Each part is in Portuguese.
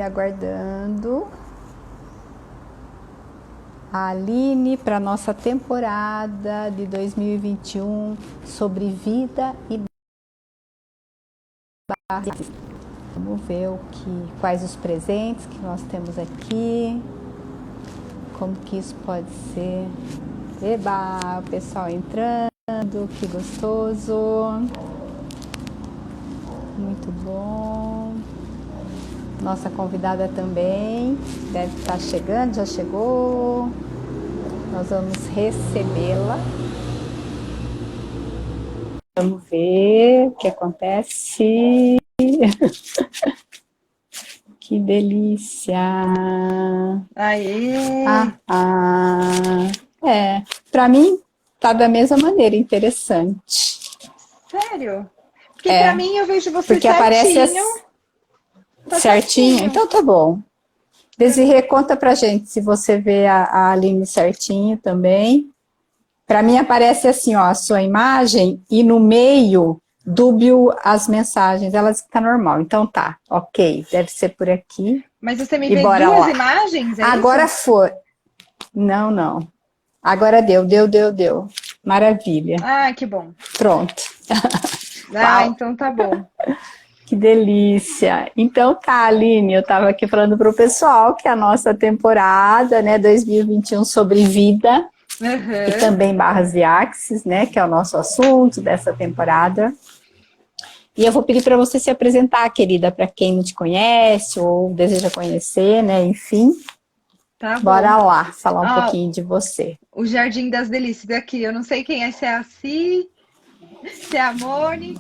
aguardando a Aline para nossa temporada de 2021 sobre vida e base. Vamos ver quais os presentes que nós temos aqui, como que isso pode ser. Eba, o pessoal entrando, que gostoso. Muito bom. Nossa convidada também deve estar chegando, já chegou. Nós vamos recebê-la. Vamos ver o que acontece. Que delícia! Aê! Para mim tá da mesma maneira, interessante. Sério? Porque pra mim eu vejo você porque certinho. Aparece Tá certinho, então tá bom. Desirê, conta pra gente se você vê a Aline certinho também. Para mim aparece assim, ó, a sua imagem e no meio dúbio as mensagens, elas estão normal. Então tá, ok, deve ser por aqui. Mas você me E vê bora duas lá. imagens, é Agora isso? foi. Não. Agora deu. Maravilha. Ah, que bom. Pronto. Ah, então tá bom. Que delícia. Então tá, Aline, eu estava aqui falando para o pessoal que a nossa temporada, né, 2021 sobre vida, e também barras e axis, né, que é o nosso assunto dessa temporada. E eu vou pedir para você se apresentar, querida, para quem não te conhece ou deseja conhecer, né, enfim. Tá bom. Bora lá, falar um pouquinho de você. O Jardim das Delícias aqui, eu não sei quem é, se é a Si, se é a Mone.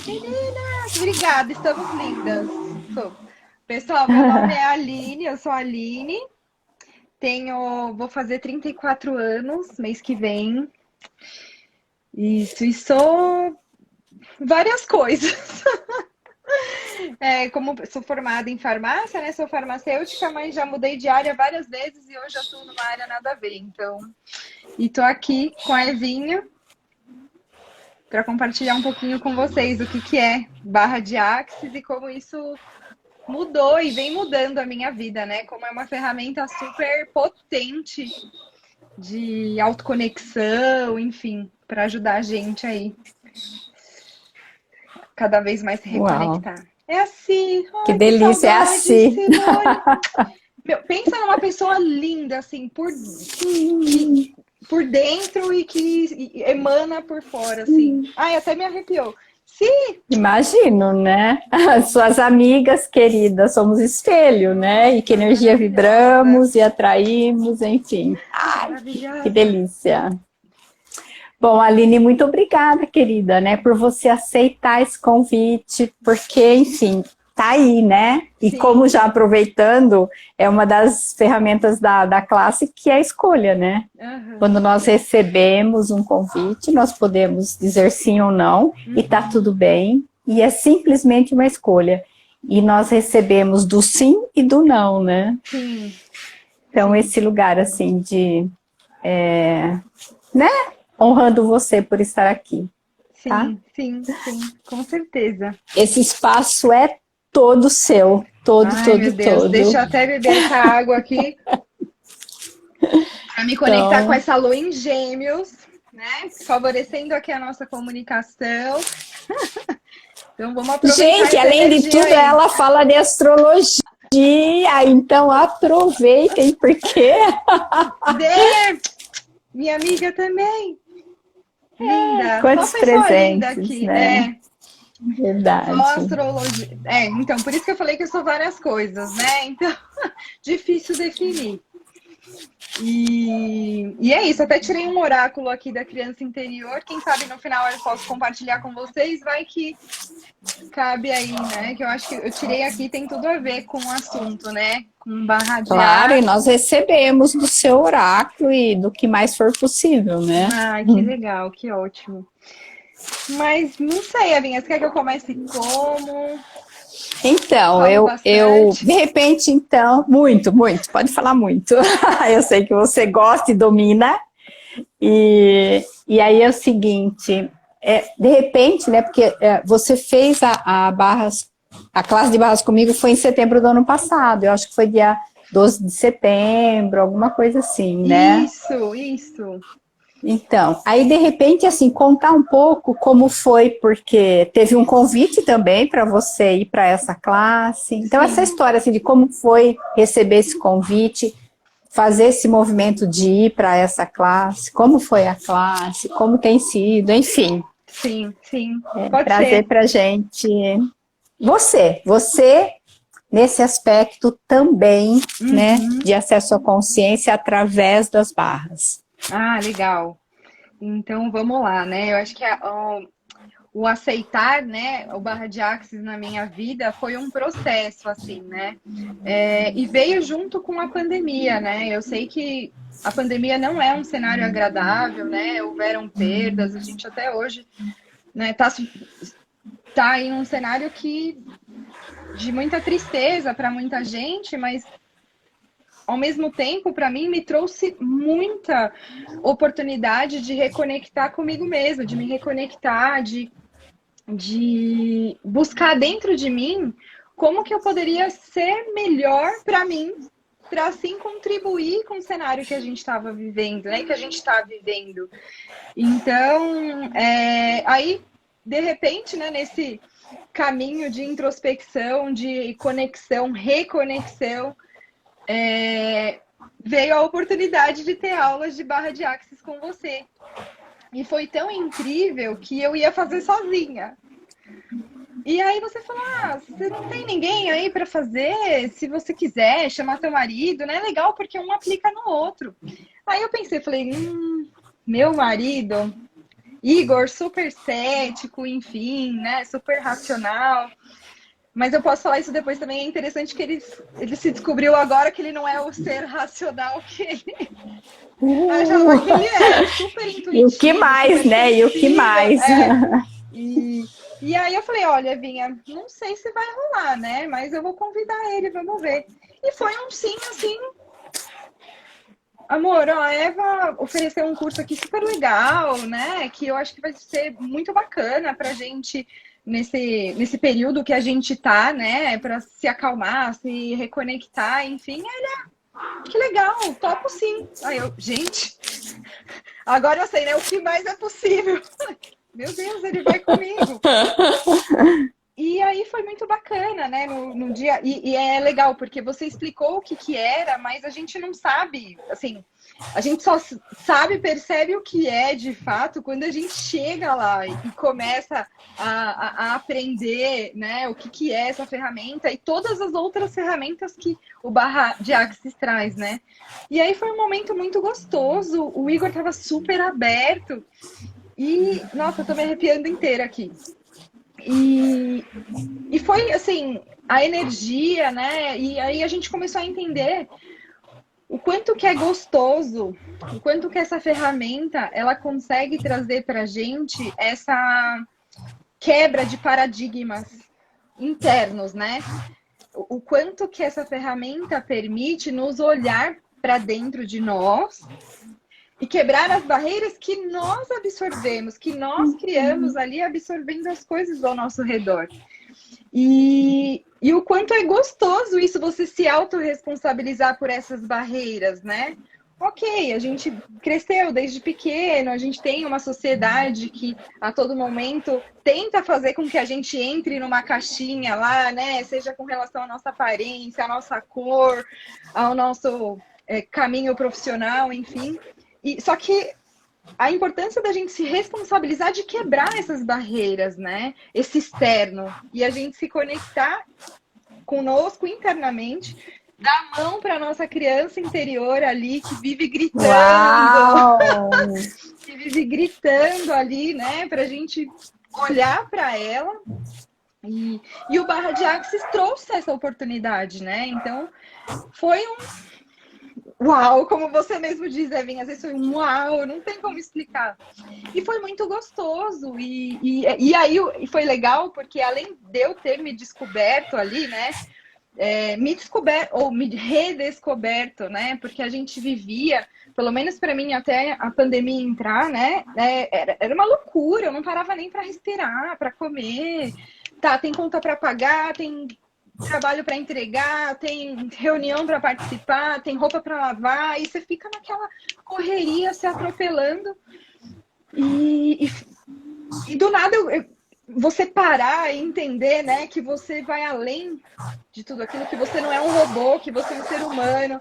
Meninas, obrigada, estamos lindas. Pessoal, meu nome é Aline, eu sou a Aline. Vou fazer 34 anos mês que vem. Isso, e sou várias coisas. Como sou formada em farmácia, né? Sou farmacêutica, mas já mudei de área várias vezes e hoje atuo numa área nada a ver. Então, e tô aqui com a Evinha para compartilhar um pouquinho com vocês o que é barra de Axis e como isso mudou e vem mudando a minha vida, né? Como é uma ferramenta super potente de autoconexão, enfim, para ajudar a gente aí cada vez mais se reconectar. Uau. É assim. Que delícia, é assim. Meu, pensa numa pessoa linda, assim, por dentro e que emana por fora, assim. Ai, até me arrepiou. Sim. Imagino, né? As suas amigas queridas, somos espelho, né? E que energia vibramos e atraímos, enfim. Ai, que delícia. Bom, Aline, muito obrigada, querida, né, por você aceitar esse convite, porque, enfim, tá aí, né? E sim, como já aproveitando, é uma das ferramentas da classe que é a escolha, né? Quando nós recebemos um convite, nós podemos dizer sim ou não, e tá tudo bem, e é simplesmente uma escolha. E nós recebemos do sim e do não, né? Sim. Então, sim, esse lugar, assim, de... né? Honrando você por estar aqui. Sim, tá? Sim, com certeza. Esse espaço é todo seu, todo. Meu Deus, deixa eu até beber essa água aqui para me conectar com essa lua em Gêmeos, né? Favorecendo aqui a nossa comunicação. Então vamos aproveitar. Gente, além de tudo, aí, ela fala de astrologia, então aproveitem, porque... Minha amiga também. Linda. Quantos presentes, linda aqui, né? Verdade. Só astrologia. Então, por isso que eu falei que eu sou várias coisas, né? Então, difícil definir. E é isso, até tirei um oráculo aqui da criança interior. Quem sabe no final eu posso compartilhar com vocês, vai que cabe aí, né? Que eu acho que eu tirei aqui, tem tudo a ver com o assunto, né? Com barra de Claro, e nós recebemos do seu oráculo e do que mais for possível, né? Ah, que legal, que ótimo. Mas não sei, Avinha, você quer que eu comece como? Então, eu de repente, então, muito, pode falar muito. Eu sei que você gosta e domina. E aí é o seguinte, de repente, né, porque você fez a barras A classe de barras comigo foi em setembro do ano passado. Eu acho que foi dia 12 de setembro, alguma coisa assim, né? Isso. Então, aí de repente, assim, contar um pouco como foi, porque teve um convite também para você ir para essa classe. Então, essa Sim. história assim, de como foi receber esse convite, fazer esse movimento de ir para essa classe, como foi a classe, como tem sido, enfim, Sim. Pode trazer ser. para a gente você nesse aspecto também, né, Uhum. de acesso à consciência através das barras. Ah, legal. Então, vamos lá, né? Eu acho que o aceitar, né, o Barra de Axis na minha vida foi um processo, assim, né? E veio junto com a pandemia, né? Eu sei que a pandemia não é um cenário agradável, né? Houveram perdas, a gente até hoje, né, tá em um cenário de muita tristeza para muita gente, mas ao mesmo tempo, para mim, me trouxe muita oportunidade de reconectar comigo mesma, de me reconectar, de buscar dentro de mim como que eu poderia ser melhor para mim, para assim contribuir com o cenário que a gente estava vivendo, né? Que a gente está vivendo. Então, aí, de repente, né, nesse caminho de introspecção, de conexão, reconexão, veio a oportunidade de ter aulas de barra de axis com você. E foi tão incrível que eu ia fazer sozinha. E aí você falou, você não tem ninguém aí para fazer? Se você quiser chamar teu marido, né? Legal, porque um aplica no outro. Aí eu pensei, falei, meu marido, Igor, super cético, enfim, né? Super racional. Mas eu posso falar isso depois também. É interessante que ele se descobriu agora que ele não é o ser racional que ele achava que ele era. Super E o que intuitivo, mais, super né? E o que sensível. mais? E aí eu falei, olha, Vinha, não sei se vai rolar, né? Mas eu vou convidar ele, vamos ver. E foi um sim, assim. Amor, ó, a Eva ofereceu um curso aqui super legal, né? Que eu acho que vai ser muito bacana pra gente nesse período que a gente tá, né? Pra se acalmar, se reconectar, enfim. Que legal, topo sim. Aí eu, gente, agora eu sei, né? O que mais é possível? Meu Deus, ele vai comigo. E aí foi muito bacana, né? No dia. E é legal, porque você explicou o que era, mas a gente não sabe, assim, a gente só sabe, percebe o que é de fato quando a gente chega lá e começa a aprender, né? O que é essa ferramenta e todas as outras ferramentas que o Barra de Axis traz, né? E aí foi um momento muito gostoso. O Igor estava super aberto. E, nossa, eu tô me arrepiando inteira aqui. E foi assim, a energia, né? E aí a gente começou a entender o quanto que é gostoso, o quanto que essa ferramenta ela consegue trazer pra gente essa quebra de paradigmas internos, né? O quanto que essa ferramenta permite nos olhar para dentro de nós e quebrar as barreiras que nós absorvemos, que nós criamos ali absorvendo as coisas ao nosso redor. E o quanto é gostoso isso, você se autorresponsabilizar por essas barreiras, né? Ok, a gente cresceu desde pequeno, a gente tem uma sociedade que a todo momento tenta fazer com que a gente entre numa caixinha lá, né? Seja com relação à nossa aparência, à nossa cor, ao nosso caminho profissional, enfim. Só que a importância da gente se responsabilizar de quebrar essas barreiras, né? Esse externo. E a gente se conectar conosco internamente, dar a mão para nossa criança interior ali que vive gritando. Uau! Que vive gritando ali, né? Para a gente olhar para ela. E o Barra de Axis trouxe essa oportunidade, né? Então, foi uau, como você mesmo diz, Evinha, às vezes foi um uau, não tem como explicar. E foi muito gostoso. E aí foi legal, porque além de eu ter me descoberto ali, né? Me descoberto, ou me redescoberto, né? Porque a gente vivia, pelo menos para mim, até a pandemia entrar, né? Era uma loucura, eu não parava nem para respirar, para comer. tá, tem conta para pagar, tem trabalho para entregar, tem reunião para participar, tem roupa para lavar, e você fica naquela correria, se atropelando. E do nada você parar e entender, né, que você vai além de tudo aquilo, que você não é um robô, que você é um ser humano,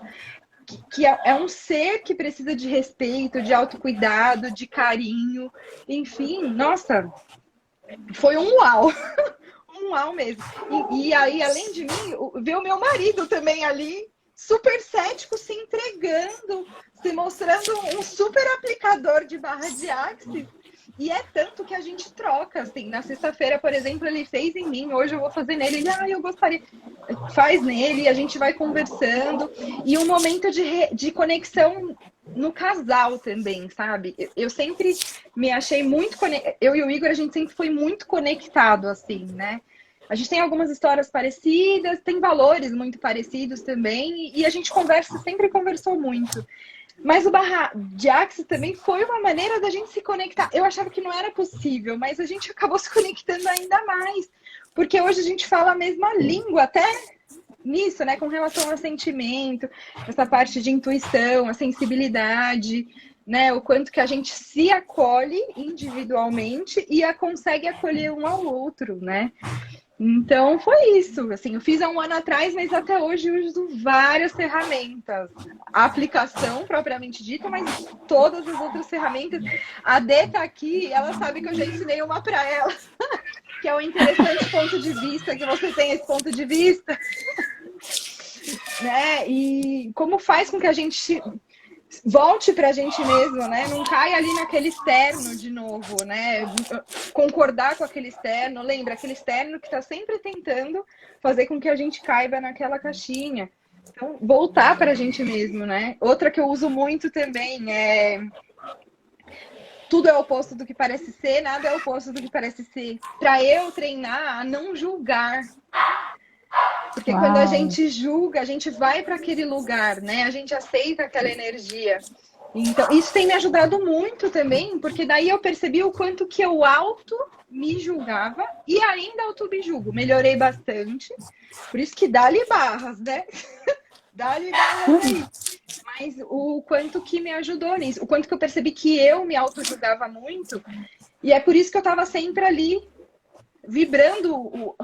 que é um ser que precisa de respeito, de autocuidado, de carinho, enfim, nossa, foi um uau, um uau mesmo. E aí, além de mim, ver o meu marido também ali, super cético, se entregando, se mostrando um super aplicador de barra de Axis. E é tanto que a gente troca, assim, na sexta-feira, por exemplo, ele fez em mim, hoje eu vou fazer nele, ele, eu gostaria, faz nele, a gente vai conversando, e um momento de conexão no casal também, sabe? Eu sempre me achei muito eu e o Igor, a gente sempre foi muito conectado, assim, né? A gente tem algumas histórias parecidas, tem valores muito parecidos também, e a gente sempre conversou muito. Mas o Barra de Axis também foi uma maneira da gente se conectar. Eu achava que não era possível, mas a gente acabou se conectando ainda mais. Porque hoje a gente fala a mesma língua, até nisso, né? Com relação ao sentimento, essa parte de intuição, a sensibilidade, né? O quanto que a gente se acolhe individualmente e consegue acolher um ao outro, né? Então, foi isso. Assim, eu fiz há um ano atrás, mas até hoje eu uso várias ferramentas. A aplicação, propriamente dita, mas todas as outras ferramentas. A Dê tá aqui, ela sabe que eu já ensinei uma para ela, que é o interessante ponto de vista, que você tem esse ponto de vista. Né? E como faz com que a gente volte pra gente mesmo, né? Não cai ali naquele externo de novo, né? Concordar com aquele externo. Lembra, aquele externo que tá sempre tentando fazer com que a gente caiba naquela caixinha. Então, voltar pra gente mesmo, né? Outra que eu uso muito também é... Tudo é o oposto do que parece ser, nada é o oposto do que parece ser. Pra eu treinar a não julgar. Porque quando a gente julga, a gente vai para aquele lugar, né? A gente aceita aquela energia. Então, isso tem me ajudado muito também, porque daí eu percebi o quanto que eu me julgava e ainda me julgo. Melhorei bastante. Por isso que dá-lhe barras, né? Dá-lhe barras aí. Mas o quanto que me ajudou nisso. O quanto que eu percebi que eu me auto-julgava muito. E é por isso que eu estava sempre ali vibrando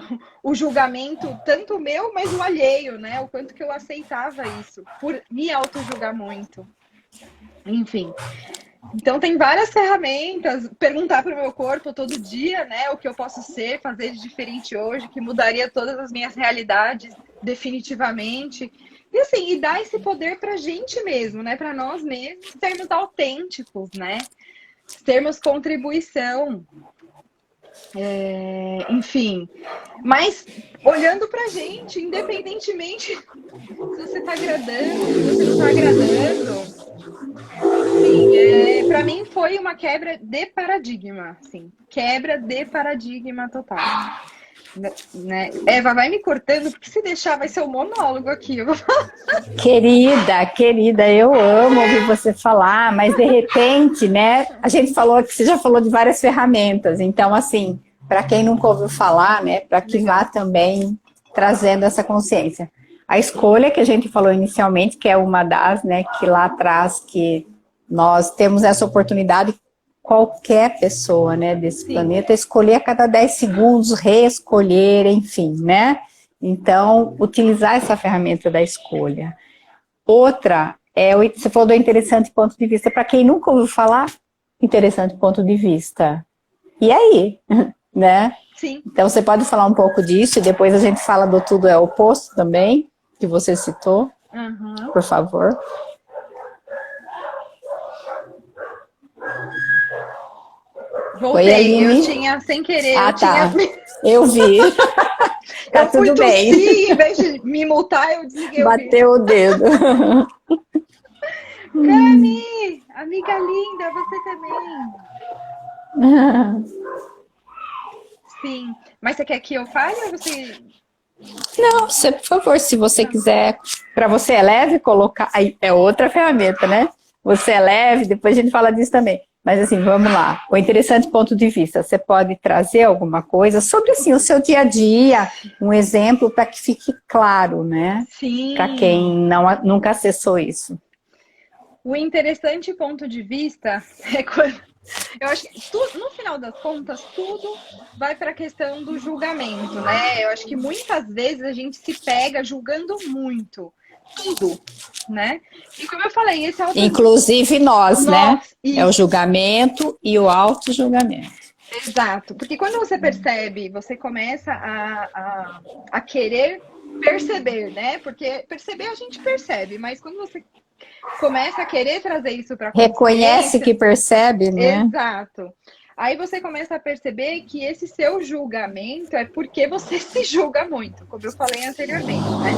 o julgamento, tanto o meu, mas o alheio, né? O quanto que eu aceitava isso, por me auto-julgar muito. Enfim. Então, tem várias ferramentas. Perguntar para o meu corpo todo dia, né? O que eu posso ser, fazer de diferente hoje, que mudaria todas as minhas realidades, definitivamente. E assim, e dar esse poder para a gente mesmo, né? Para nós mesmos sermos autênticos, né? Termos contribuição. Enfim, mas olhando pra gente, independentemente se você tá agradando, se você não tá agradando, assim, pra mim foi uma quebra de paradigma, assim, quebra de paradigma total. Né? Eva, vai me cortando, porque se deixar vai ser um monólogo aqui. Eu vou falar. Querida, eu amo ouvir você falar, mas de repente, né, a gente falou que você já falou de várias ferramentas, então assim, para quem nunca ouviu falar, né, para que vá também trazendo essa consciência. A escolha que a gente falou inicialmente, que é uma das, né, que lá atrás, que nós temos essa oportunidade, qualquer pessoa, né, desse planeta, escolher a cada 10 segundos, reescolher, enfim, né? Então, utilizar essa ferramenta da escolha. Outra, você falou do interessante ponto de vista. Para quem nunca ouviu falar, interessante ponto de vista. E aí? Né? Sim. Então, você pode falar um pouco disso e depois a gente fala do tudo é oposto também, que você citou, por favor. Voltei, Oi, eu tinha sem querer. Tá. Eu vi. Tá eu fui tudo bem. Tossir, em vez de me multar, eu desliguei Bateu o dedo. Cami, amiga linda, você também. Sim, mas você quer que eu fale ou você... Não, você, por favor, se você quiser, para você é leve colocar, aí é outra ferramenta, né? Você é leve, depois a gente fala disso também. Mas assim, vamos lá. O interessante ponto de vista, você pode trazer alguma coisa sobre assim, o seu dia a dia, um exemplo para que fique claro, né? Para quem Sim. nunca acessou isso. O interessante ponto de vista é quando. Eu acho que no final das contas, tudo vai para a questão do julgamento, né? Eu acho que muitas vezes a gente se pega julgando muito, tudo, né? E como eu falei, esse auto... Inclusive nós, né? Nós, É o isso, julgamento e o auto-julgamento. exato. Porque quando você percebe, você começa a querer perceber, né? Porque perceber a gente percebe, mas quando você começa a querer trazer isso para a Reconhece que consciência, percebe, né? exato. Aí você começa a perceber que esse seu julgamento é porque você se julga muito, como eu falei anteriormente, né?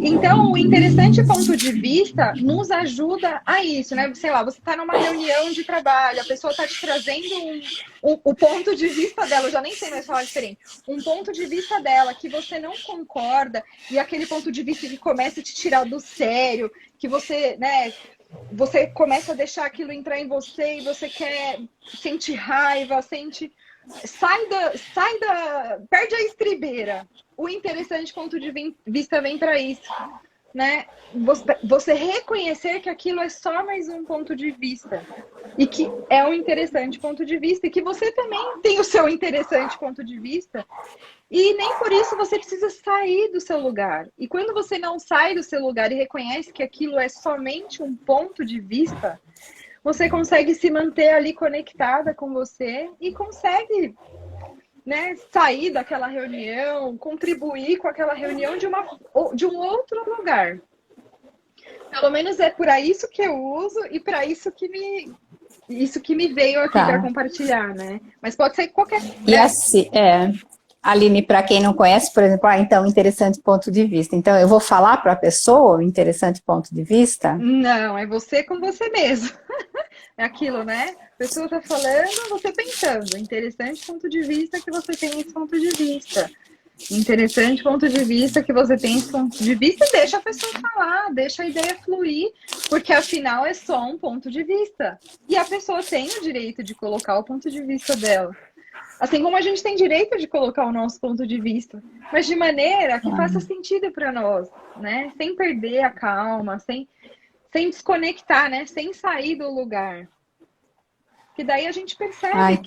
Então, o interessante ponto de vista nos ajuda a isso, né? Sei lá, você está numa reunião de trabalho, a pessoa está te trazendo o ponto de vista dela, eu já nem sei mais falar diferente, um ponto de vista dela que você não concorda, e aquele ponto de vista que começa a te tirar do sério, que você, né, você começa a deixar aquilo entrar em você e você quer sentir raiva, perde a estribeira. O interessante ponto de vista vem para isso, né? Você reconhecer que aquilo é só mais um ponto de vista e que é um interessante ponto de vista e que você também tem o seu interessante ponto de vista. E nem por isso você precisa sair do seu lugar. E quando você não sai do seu lugar e reconhece que aquilo é somente um ponto de vista, você consegue se manter ali conectada com você e consegue, né, sair daquela reunião, contribuir com aquela reunião de um outro lugar. Pelo menos é para isso que eu uso e para isso que me veio aqui para compartilhar, né? Mas pode ser qualquer. E assim, Aline, para quem não conhece, por exemplo, então, interessante ponto de vista. Então, eu vou falar para a pessoa o interessante ponto de vista? Não, é você com você mesmo. É aquilo, né? A pessoa está falando, você pensando. Interessante ponto de vista que você tem esse ponto de vista. Interessante ponto de vista que você tem esse ponto de vista e deixa a pessoa falar, deixa a ideia fluir, porque afinal é só um ponto de vista. E a pessoa tem o direito de colocar o ponto de vista dela. Assim como a gente tem direito de colocar o nosso ponto de vista, mas de maneira que faça sentido para nós, né? Sem perder a calma, sem desconectar, né? Sem sair do lugar. Que daí a gente percebe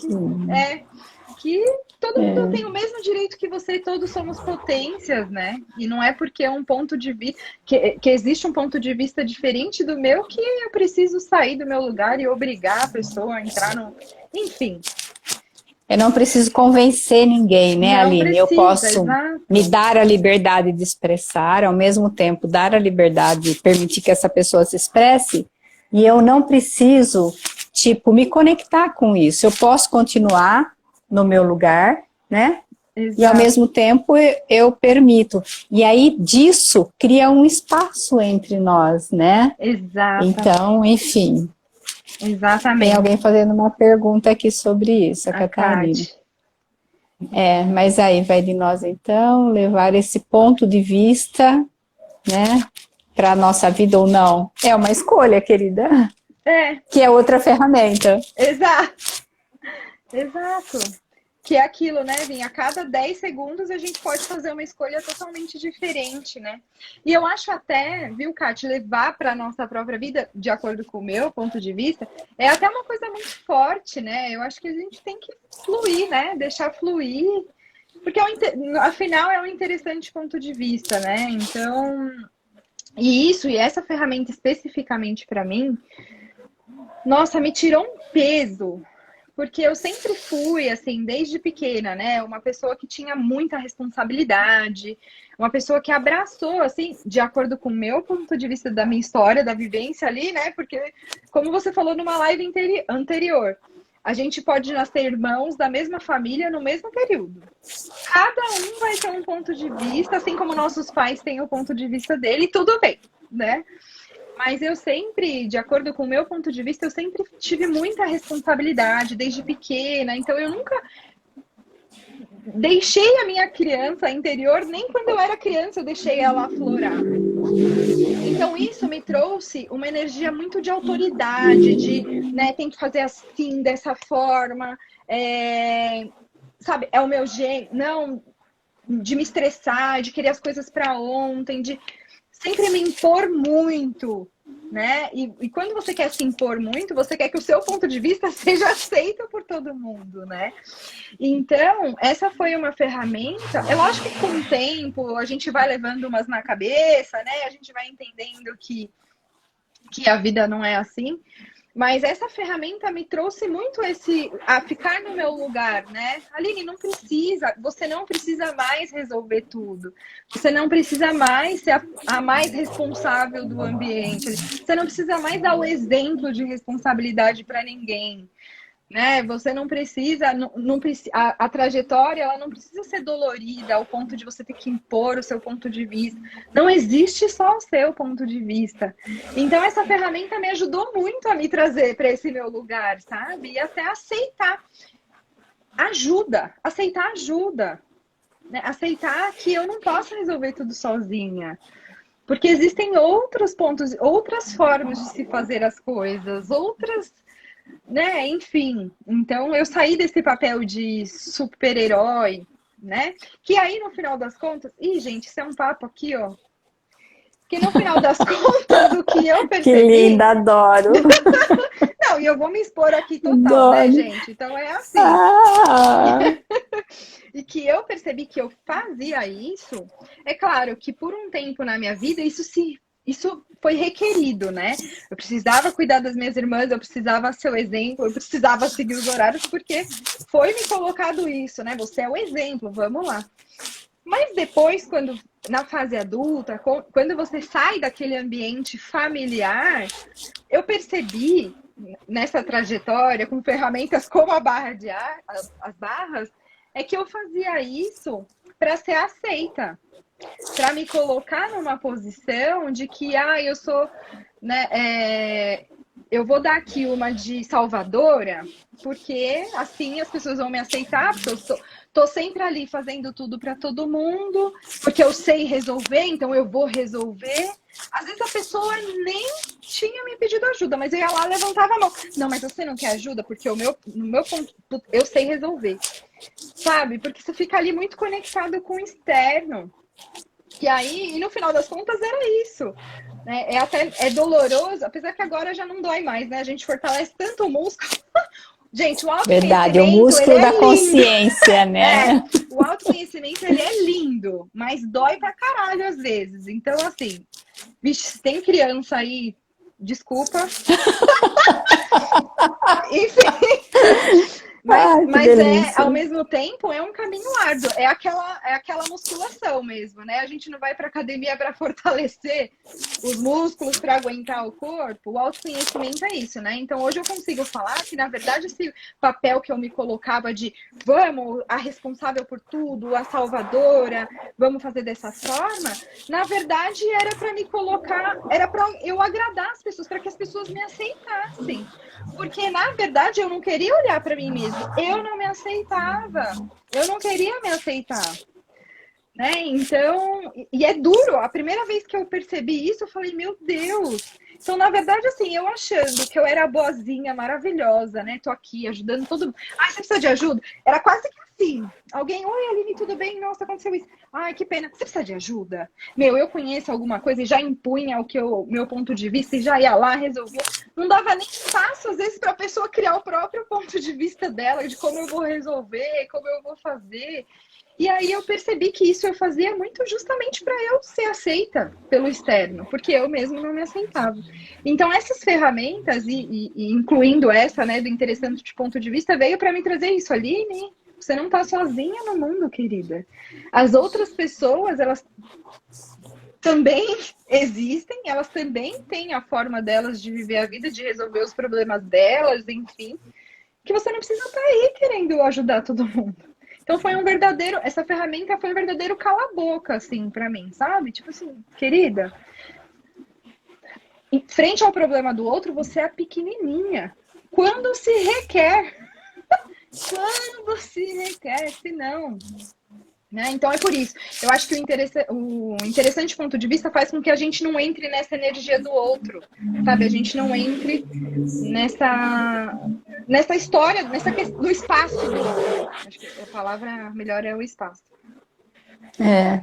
que todo mundo tem o mesmo direito que você, todos somos potências, né? E não é porque é um ponto de vista, que existe um ponto de vista diferente do meu, que eu preciso sair do meu lugar e obrigar a pessoa a entrar no... Enfim. Eu não preciso convencer ninguém, né, não Aline? Precisa, eu posso exato. me dar a liberdade de expressar, ao mesmo tempo dar a liberdade de permitir que essa pessoa se expresse, e eu não preciso, tipo, me conectar com isso. Eu posso continuar no meu lugar, né? Exato. E ao mesmo tempo eu permito. E aí disso cria um espaço entre nós, né? Exato. Então, enfim. Exatamente. Tem alguém fazendo uma pergunta aqui sobre isso, a Catarina. Mas aí vai de nós então levar esse ponto de vista, né, para a nossa vida ou não. É uma escolha, querida. Que é outra ferramenta. Exato. Exato. Que é aquilo, né, Vim? A cada 10 segundos a gente pode fazer uma escolha totalmente diferente, né? E eu acho até, viu, Kátia, levar para a nossa própria vida, de acordo com o meu ponto de vista, é até uma coisa muito forte, né? Eu acho que a gente tem que fluir, né? Deixar fluir, porque afinal é um interessante ponto de vista, né? Então, e essa ferramenta especificamente para mim, nossa, me tirou um peso. Porque eu sempre fui, assim, desde pequena, né? Uma pessoa que tinha muita responsabilidade, uma pessoa que abraçou, assim, de acordo com o meu ponto de vista da minha história, da vivência ali, né? Porque, como você falou numa live anterior, a gente pode nascer irmãos da mesma família no mesmo período. Cada um vai ter um ponto de vista, assim como nossos pais têm o ponto de vista dele, e tudo bem, né? Mas eu sempre, de acordo com o meu ponto de vista, eu sempre tive muita responsabilidade desde pequena. Então, eu nunca deixei a minha criança interior, nem quando eu era criança eu deixei ela aflorar. Então, isso me trouxe uma energia muito de autoridade, de, né, tem que fazer assim, dessa forma, sabe, é o meu jeito, não, de me estressar, de querer as coisas para ontem, de sempre me impor muito, né? E quando você quer se impor muito, você quer que o seu ponto de vista seja aceito por todo mundo, né? Então, essa foi uma ferramenta. É lógico que com o tempo a gente vai levando umas na cabeça, né? A gente vai entendendo que a vida não é assim. Mas essa ferramenta me trouxe muito a ficar no meu lugar, né? Aline, você não precisa mais resolver tudo. Você não precisa mais ser a mais responsável do ambiente. Você não precisa mais dar o exemplo de responsabilidade para ninguém. Né? Você não precisa, a trajetória ela não precisa ser dolorida ao ponto de você ter que impor o seu ponto de vista. Não existe só o seu ponto de vista. Então essa ferramenta me ajudou muito a me trazer para esse meu lugar, sabe? E até aceitar ajuda, né? Aceitar que eu não posso resolver tudo sozinha. Porque existem outros pontos, outras formas de se fazer as coisas, outras, né? Enfim, então eu saí desse papel de super-herói, né? Que aí no final das contas, gente, isso é um papo aqui, ó. Que no final das contas, o que eu percebi. Que linda, adoro. Não, e eu vou me expor aqui total, adoro. né, gente? Então é assim. E que eu percebi que eu fazia isso, é claro que por um tempo na minha vida isso foi requerido, né? Eu precisava cuidar das minhas irmãs, eu precisava ser o exemplo, eu precisava seguir os horários, porque foi me colocado isso, né? Você é o exemplo, vamos lá. Mas depois, na fase adulta, quando você sai daquele ambiente familiar, eu percebi nessa trajetória, com ferramentas como a barra de ar, as barras, é que eu fazia isso para ser aceita. Para me colocar numa posição de que, eu sou, né, eu vou dar aqui uma de salvadora, porque assim as pessoas vão me aceitar, porque eu tô sempre ali fazendo tudo para todo mundo, porque eu sei resolver, então eu vou resolver. Às vezes a pessoa nem tinha me pedido ajuda, mas eu ia lá, levantava a mão. Não, mas você não quer ajuda? Porque no meu ponto, eu sei resolver. Sabe? Porque você fica ali muito conectado com o externo. E no final das contas era isso. Né? É doloroso, apesar que agora já não dói mais, né? A gente fortalece tanto o músculo. Gente, o autoconhecimento... Verdade, o músculo da consciência, né? O autoconhecimento, ele é lindo, mas dói pra caralho às vezes. Então, assim, bicho, se tem criança aí, desculpa. Enfim... Mas ao mesmo tempo, é um caminho árduo. É aquela musculação mesmo, né? A gente não vai para academia para fortalecer os músculos, para aguentar o corpo. O autoconhecimento é isso, né? Então, hoje eu consigo falar que, na verdade, esse papel que eu me colocava de vamos, a responsável por tudo, a salvadora, vamos fazer dessa forma, na verdade, era para me colocar, era para eu agradar as pessoas, para que as pessoas me aceitassem. Porque, na verdade, eu não queria olhar para mim mesma. Eu não me aceitava. Eu não queria me aceitar. Né? Então, e é duro. A primeira vez que eu percebi isso, eu falei, meu Deus. Então, na verdade, assim, eu achando que eu era boazinha, maravilhosa, né? Tô aqui ajudando todo mundo. Você precisa de ajuda? Era quase que assim. Alguém, oi, Aline, tudo bem? Nossa, aconteceu isso. Ai, que pena. Você precisa de ajuda? Eu conheço alguma coisa e já impunha meu ponto de vista e já ia lá, resolvia. Não dava nem espaço, às vezes, para a pessoa criar o próprio ponto de vista dela, de como eu vou resolver, como eu vou fazer. E aí eu percebi que isso eu fazia muito justamente para eu ser aceita pelo externo, porque eu mesmo não me aceitava. Então essas ferramentas, e incluindo essa, né, do interessante de ponto de vista, veio para me trazer isso. Aline, você não está sozinha no mundo, querida. As outras pessoas, elas também existem, elas também têm a forma delas de viver a vida, de resolver os problemas delas, enfim, que você não precisa estar aí querendo ajudar todo mundo. Então essa ferramenta foi um verdadeiro cala-boca, assim, pra mim, sabe? Tipo assim, querida, em frente ao problema do outro, você é pequenininha. Quando se requer, se não, Né? Então é por isso. Eu acho que o interessante ponto de vista faz com que a gente não entre nessa energia do outro, sabe? A gente não entre nessa história, nessa questão do espaço do outro. Acho que a palavra melhor é o espaço.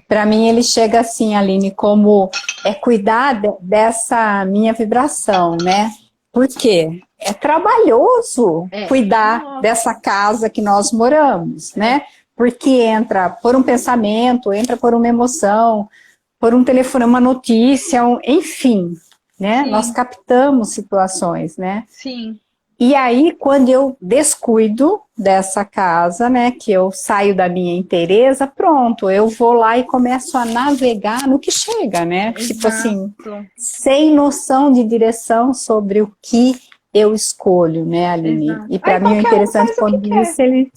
Para mim ele chega assim, Aline, como cuidar dessa minha vibração, né? Porque é trabalhoso cuidar dessa casa que nós moramos, né? Porque entra por um pensamento, entra por uma emoção, por um telefone, uma notícia, enfim, né? Sim. Nós captamos situações, né? Sim. E aí, quando eu descuido dessa casa, né, que eu saio da minha inteireza, pronto, eu vou lá e começo a navegar no que chega, né? Exato. Tipo assim, sem noção de direção sobre o que eu escolho, né, Aline? Exato. E para mim o interessante ponto de vista ele...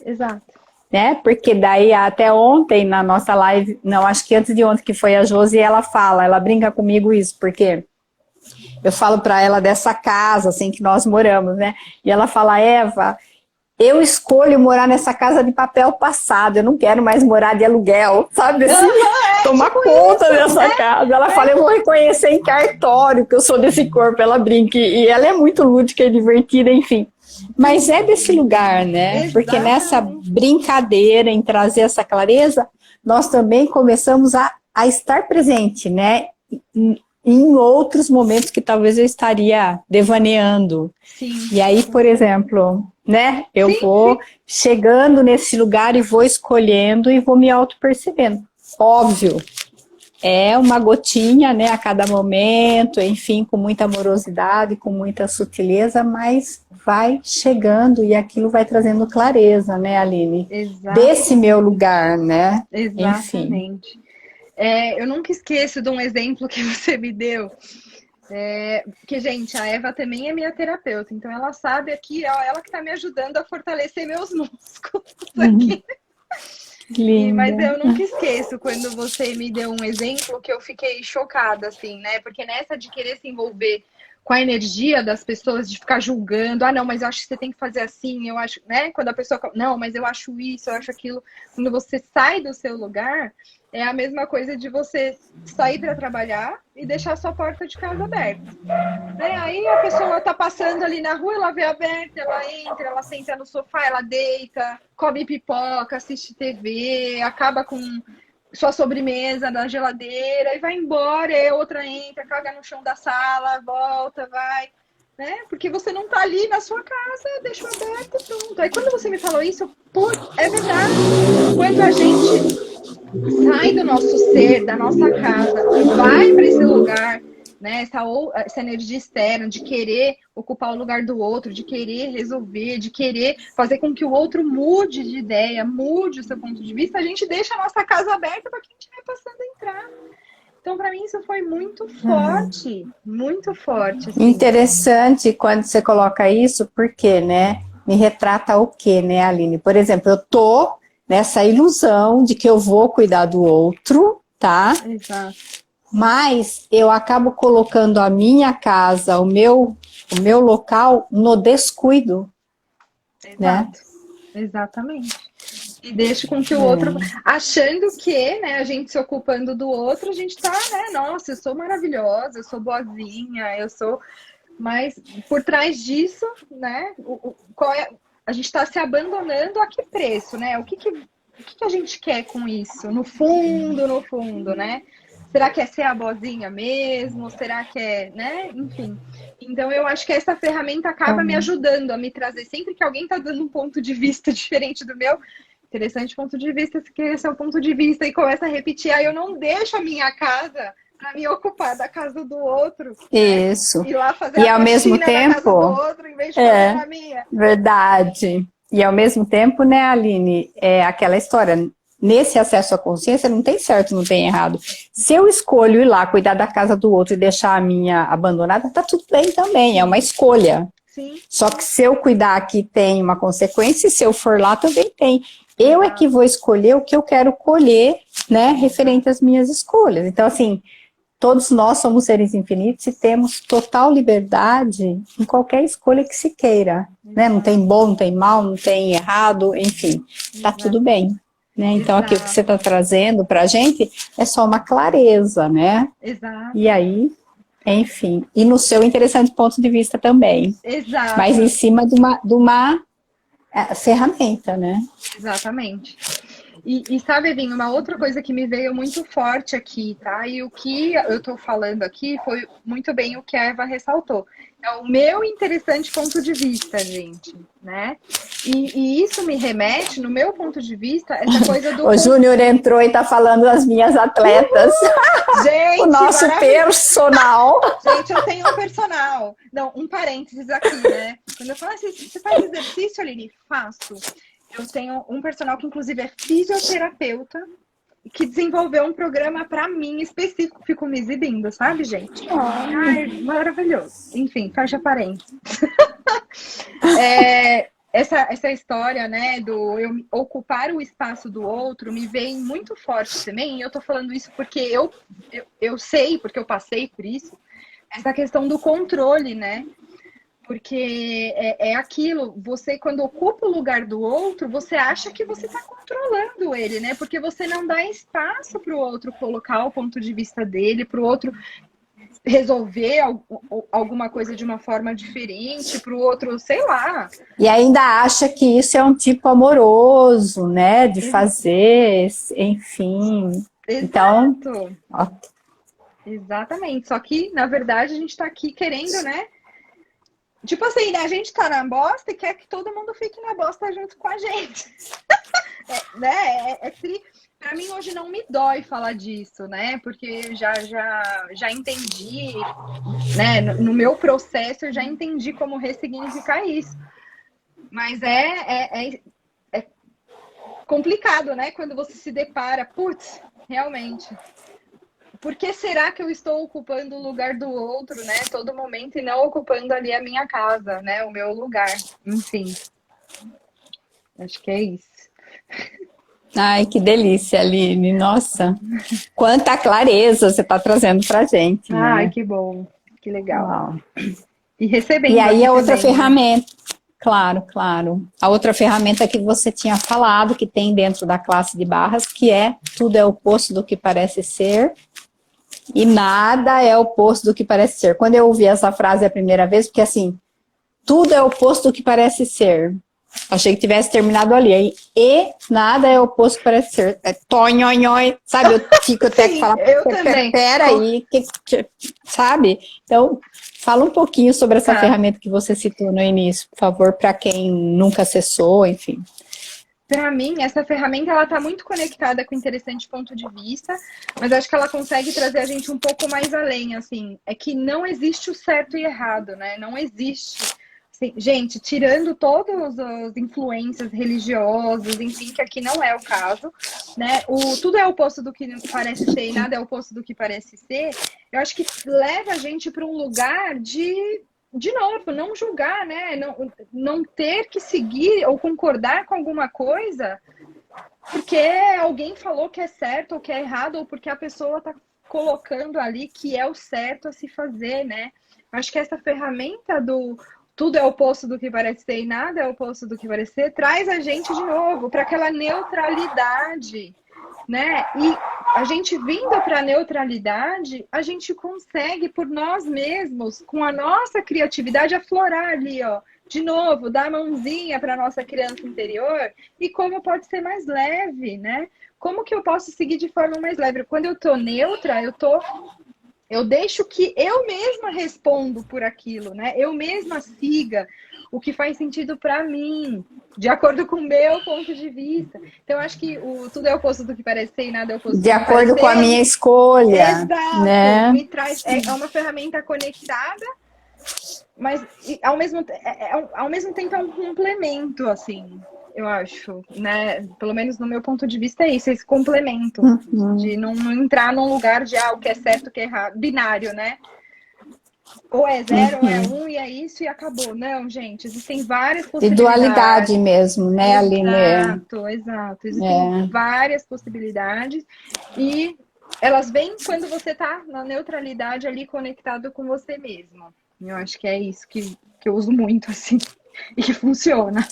Exato. Né? Porque daí até ontem na nossa live, não, acho que antes de ontem que foi a Josi, ela brinca comigo isso, porque eu falo para ela dessa casa, assim, que nós moramos, né? E ela fala, Eva, eu escolho morar nessa casa de papel passado, eu não quero mais morar de aluguel, sabe? Assim, tomar tipo conta isso, dessa casa. Ela fala, eu vou reconhecer em cartório que eu sou desse corpo, ela brinca. E ela é muito lúdica e divertida, enfim. Mas é desse lugar, né? Exatamente. Porque nessa brincadeira em trazer essa clareza, nós também começamos a estar presente, né? Em outros momentos que talvez eu estaria devaneando. Sim. E aí, por exemplo, né? Eu vou chegando nesse lugar e vou escolhendo e vou me auto-percebendo. Óbvio, é uma gotinha, né, a cada momento, enfim, com muita amorosidade, com muita sutileza, mas vai chegando e aquilo vai trazendo clareza, né, Aline? Exatamente. Desse meu lugar, né? Exatamente. Enfim. Eu nunca esqueço de um exemplo que você me deu. Que, gente, a Eva também é minha terapeuta, então ela sabe aqui, ó, ela que está me ajudando a fortalecer meus músculos aqui. Mas eu nunca esqueço quando você me deu um exemplo que eu fiquei chocada, assim, né? Porque nessa de querer se envolver com a energia das pessoas, de ficar julgando, não, mas eu acho que você tem que fazer assim, eu acho, né? Quando a pessoa, não, mas eu acho isso, eu acho aquilo. Quando você sai do seu lugar, é a mesma coisa de você sair para trabalhar e deixar a sua porta de casa aberta. Aí a pessoa tá passando ali na rua, ela vê aberta, ela entra, ela senta no sofá, ela deita, come pipoca, assiste TV, acaba com sua sobremesa na geladeira e vai embora, e outra entra, caga no chão da sala, volta, vai, né? Porque você não tá ali na sua casa, deixa aberto e pronto. Aí quando você me falou isso, é verdade. Quando a gente sai do nosso ser, da nossa casa e vai para esse lugar, né, essa energia externa de querer ocupar o lugar do outro, de querer resolver, de querer fazer com que o outro mude de ideia, mude o seu ponto de vista, a gente deixa a nossa casa aberta para quem estiver passando a entrar. Então, para mim, isso foi muito forte, muito forte. Assim. Interessante quando você coloca isso, porque, né, me retrata o quê, né, Aline? Por exemplo, eu tô nessa ilusão de que eu vou cuidar do outro, tá? Exato. Mas eu acabo colocando a minha casa, o meu local no descuido. Exato. Né? Exatamente. E deixa com que o outro, achando que, né, a gente se ocupando do outro, a gente tá, né, nossa, eu sou maravilhosa, eu sou boazinha, eu sou... Mas por trás disso, né, a gente tá se abandonando a que preço, né? O que a gente quer com isso? No fundo, né? Será que é ser a boazinha mesmo? Será que é, né? Enfim. Então, eu acho que essa ferramenta acaba me ajudando a me trazer. Sempre que alguém está dando um ponto de vista diferente do meu, interessante ponto de vista, que esse é o ponto de vista, e começa a repetir, aí eu não deixo a minha casa para me ocupar da casa do outro. Isso. Né? Ir lá fazer e a ao mesmo tempo, na casa do outro, em vez de fazer na minha. Verdade. E ao mesmo tempo, né, Aline, é aquela história... Nesse acesso à consciência não tem certo, não tem errado. Se eu escolho ir lá cuidar da casa do outro e deixar a minha abandonada, tá tudo bem também, é uma escolha. Sim. Só que se eu cuidar aqui tem uma consequência, e se eu for lá também tem. Eu é que vou escolher o que eu quero colher, né, referente às minhas escolhas. Então, assim, todos nós somos seres infinitos e temos total liberdade em qualquer escolha que se queira. Né? Não tem bom, não tem mal, não tem errado, enfim, tá tudo bem. né? Então, aqui o que Exato. você está trazendo para a gente é só uma clareza, né? Exato. E aí, enfim, e no seu interessante ponto de vista também, mas em Exato. cima de uma ferramenta, né? Exatamente. E sabe, Evinho, uma outra coisa que me veio muito forte aqui, tá? E o que eu tô falando aqui foi muito bem o que a Eva ressaltou. É o meu interessante ponto de vista, gente, né? E isso me remete, no meu ponto de vista, essa coisa do... O Júnior entrou e está falando das minhas atletas, o Gente, nosso maravilhoso! personal. Gente, eu tenho um personal. Não, um parênteses aqui, né? Quando eu falo assim, você faz exercício, Aline? Faço. Eu tenho um personal que, inclusive, é fisioterapeuta, que desenvolveu um programa para mim específico. Fico me exibindo, sabe, gente? Ai, maravilhoso. Enfim, fecha parênteses. Essa história, né, do eu ocupar o espaço do outro me vem muito forte também. E eu tô falando isso porque eu sei, porque eu passei por isso, essa questão do controle, né? Porque é aquilo, você quando ocupa o lugar do outro, você acha que você está controlando ele, né? Porque você não dá espaço para o outro colocar o ponto de vista dele, para o outro resolver alguma coisa de uma forma diferente, para o outro, sei lá. E ainda acha que isso é um tipo amoroso, né? De fazer, enfim. Então, Exato. ó, Exatamente. Só que, na verdade, a gente está aqui querendo, né? Tipo assim, né? A gente tá na bosta e quer que todo mundo fique na bosta junto com a gente. Né? Pra mim hoje não me dói falar disso, né? Porque já entendi, né? No meu processo eu já entendi como ressignificar isso. Mas é complicado, né? Quando você se depara, putz, realmente. Por que será que eu estou ocupando o lugar do outro, né? Todo momento e não ocupando ali a minha casa, né? O meu lugar. Enfim. Acho que é isso. ai, que delícia, Aline. Nossa, quanta clareza você está trazendo para a gente, Ai, né? que bom. Que legal. Uau. E E recebendo aí aqui a outra também, né? ferramenta, claro, claro. A outra ferramenta que você tinha falado, que tem dentro da classe de barras, que é tudo é oposto do que parece ser e nada é oposto do que parece ser. Quando eu ouvi essa frase a primeira vez, porque assim, tudo é oposto do que parece ser. Achei que tivesse terminado ali. Aí, e nada é oposto do que parece ser. É tonhonhoi, sabe? Eu fico até que Sim, falar, eu também. peraí, sabe? Então, fala um pouquinho sobre essa Tá. ferramenta que você citou no início, por favor, para quem nunca acessou, enfim. Para mim, essa ferramenta ela está muito conectada com o interessante ponto de vista, mas acho que ela consegue trazer a gente um pouco mais além, assim, é que não existe o certo e errado, né? Não existe. Assim, gente, tirando todas as influências religiosas, enfim, que aqui não é o caso, né? Tudo é oposto do que parece ser e nada é oposto do que parece ser. Eu acho que leva a gente para um lugar de novo, não julgar, né? Não ter que seguir ou concordar com alguma coisa porque alguém falou que é certo ou que é errado, ou porque a pessoa está colocando ali que é o certo a se fazer, né? Acho que essa ferramenta do tudo é oposto do que parece ser e nada é oposto do que parece ser, traz a gente de novo para aquela neutralidade, né? E a gente vindo para a neutralidade, a gente consegue por nós mesmos, com a nossa criatividade, aflorar ali, ó, de novo, dar a mãozinha para nossa criança interior e como pode ser mais leve, né? Como que eu posso seguir de forma mais leve? Quando eu tô neutra, eu deixo que eu mesma respondo por aquilo, né? Eu mesma siga o que faz sentido para mim, de acordo com o meu ponto de vista. Então, acho que tudo é oposto do que parece ser e nada é oposto De do que acordo parece com a ser. minha escolha, Exato! né? Me traz. É uma ferramenta conectada, mas ao mesmo tempo é um complemento, assim, eu acho, né? Pelo menos no meu ponto de vista é isso, esse complemento. De não entrar num lugar de o que é certo, o que é errado, binário, né? Ou é zero, ou é um, e é isso, e acabou. Não, gente, existem várias De dualidade possibilidades. mesmo, né, Aline? Exato, exato. Existem várias possibilidades e elas vêm quando você tá na neutralidade ali conectado com você mesmo. Eu acho que é isso que eu uso muito, assim, e que funciona.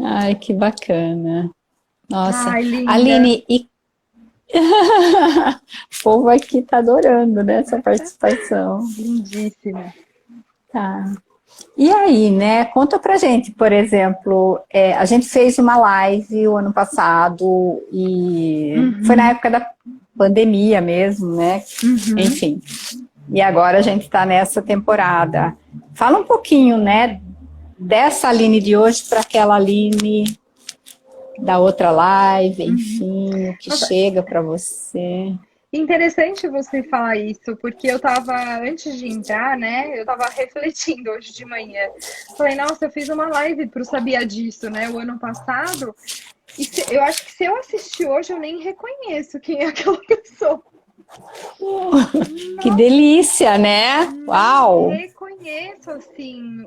Ai, que bacana. Nossa. Ai, linda. Aline, e o povo aqui tá adorando, né, essa participação. Lindíssima. Tá. E aí, né? Conta pra gente, por exemplo, a gente fez uma live o ano passado e foi na Uhum, época da pandemia mesmo, né? uhum. Enfim. E agora a gente está nessa temporada. Fala um pouquinho, né, dessa Aline de hoje para aquela Aline da outra live, enfim, o que Nossa, chega para você. interessante você falar isso, porque eu tava, antes de entrar, né, eu tava refletindo hoje de manhã. Falei, nossa, eu fiz uma live pro Sabia Disso, né, o ano passado, e eu acho que se eu assistir hoje, eu nem reconheço quem é aquela pessoa. Que Nossa, delícia, né? não Uau! reconheço, assim.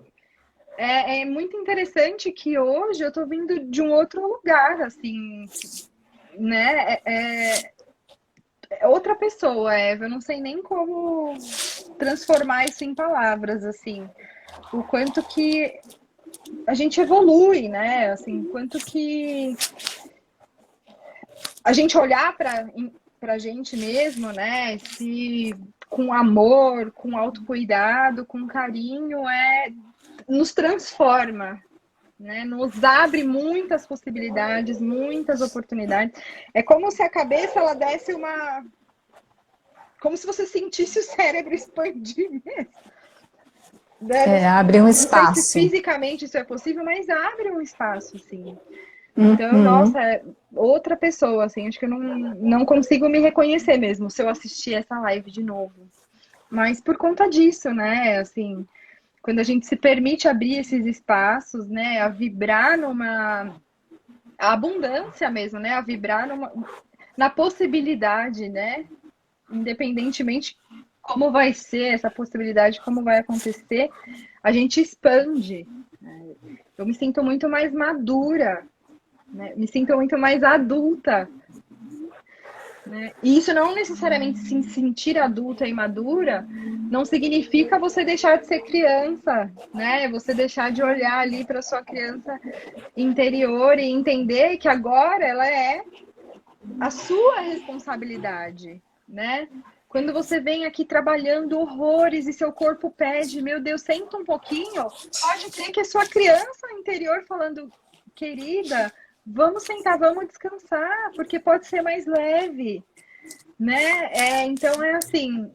É muito interessante que hoje eu tô vindo de um outro lugar, assim, né? É outra pessoa, Eva. Eu não sei nem como transformar isso em palavras, assim. O quanto que a gente evolui, né? Assim, quanto que a gente olhar para a gente mesmo, né? Se com amor, com autocuidado, com carinho, nos transforma, né? Nos abre muitas possibilidades, muitas oportunidades. É como se a cabeça ela desse uma, como se você sentisse o cérebro expandir mesmo. Né? Abre um Não sei se espaço. fisicamente isso é possível, mas abre um espaço, sim. Então, Uhum. nossa, é outra pessoa, assim, acho que eu não consigo me reconhecer mesmo se eu assistir essa live de novo. Mas por conta disso, né, assim, quando a gente se permite abrir esses espaços, né, a vibrar a abundância mesmo, né, a vibrar na possibilidade, né, independentemente como vai ser essa possibilidade, como vai acontecer, a gente expande. Eu me sinto muito mais madura, né? Me sinto muito mais adulta, né? E isso não necessariamente se sentir adulta e madura não significa você deixar de ser criança, né? Você deixar de olhar ali para sua criança interior e entender que agora ela é a sua responsabilidade, né? Quando você vem aqui trabalhando horrores e seu corpo pede, meu Deus, senta um pouquinho, pode ter que é sua criança interior falando, querida, vamos sentar, vamos descansar, porque pode ser mais leve, né? Então é assim,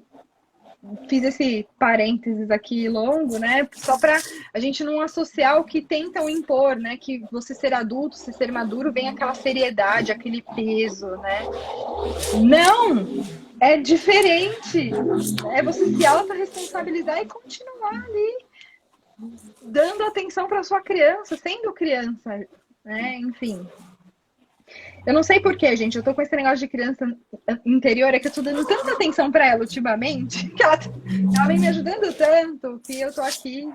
fiz esse parênteses aqui longo, né? Só para a gente não associar o que tentam impor, né? Que você ser adulto, você ser maduro, vem aquela seriedade, aquele peso, né? Não! É diferente. É você se autorresponsabilizar e continuar ali, dando atenção para sua criança, sendo criança, né? Enfim. Eu não sei porquê, gente. Eu tô com esse negócio de criança interior, é que eu tô dando tanta atenção para ela ultimamente, que ela vem me ajudando tanto, que eu tô aqui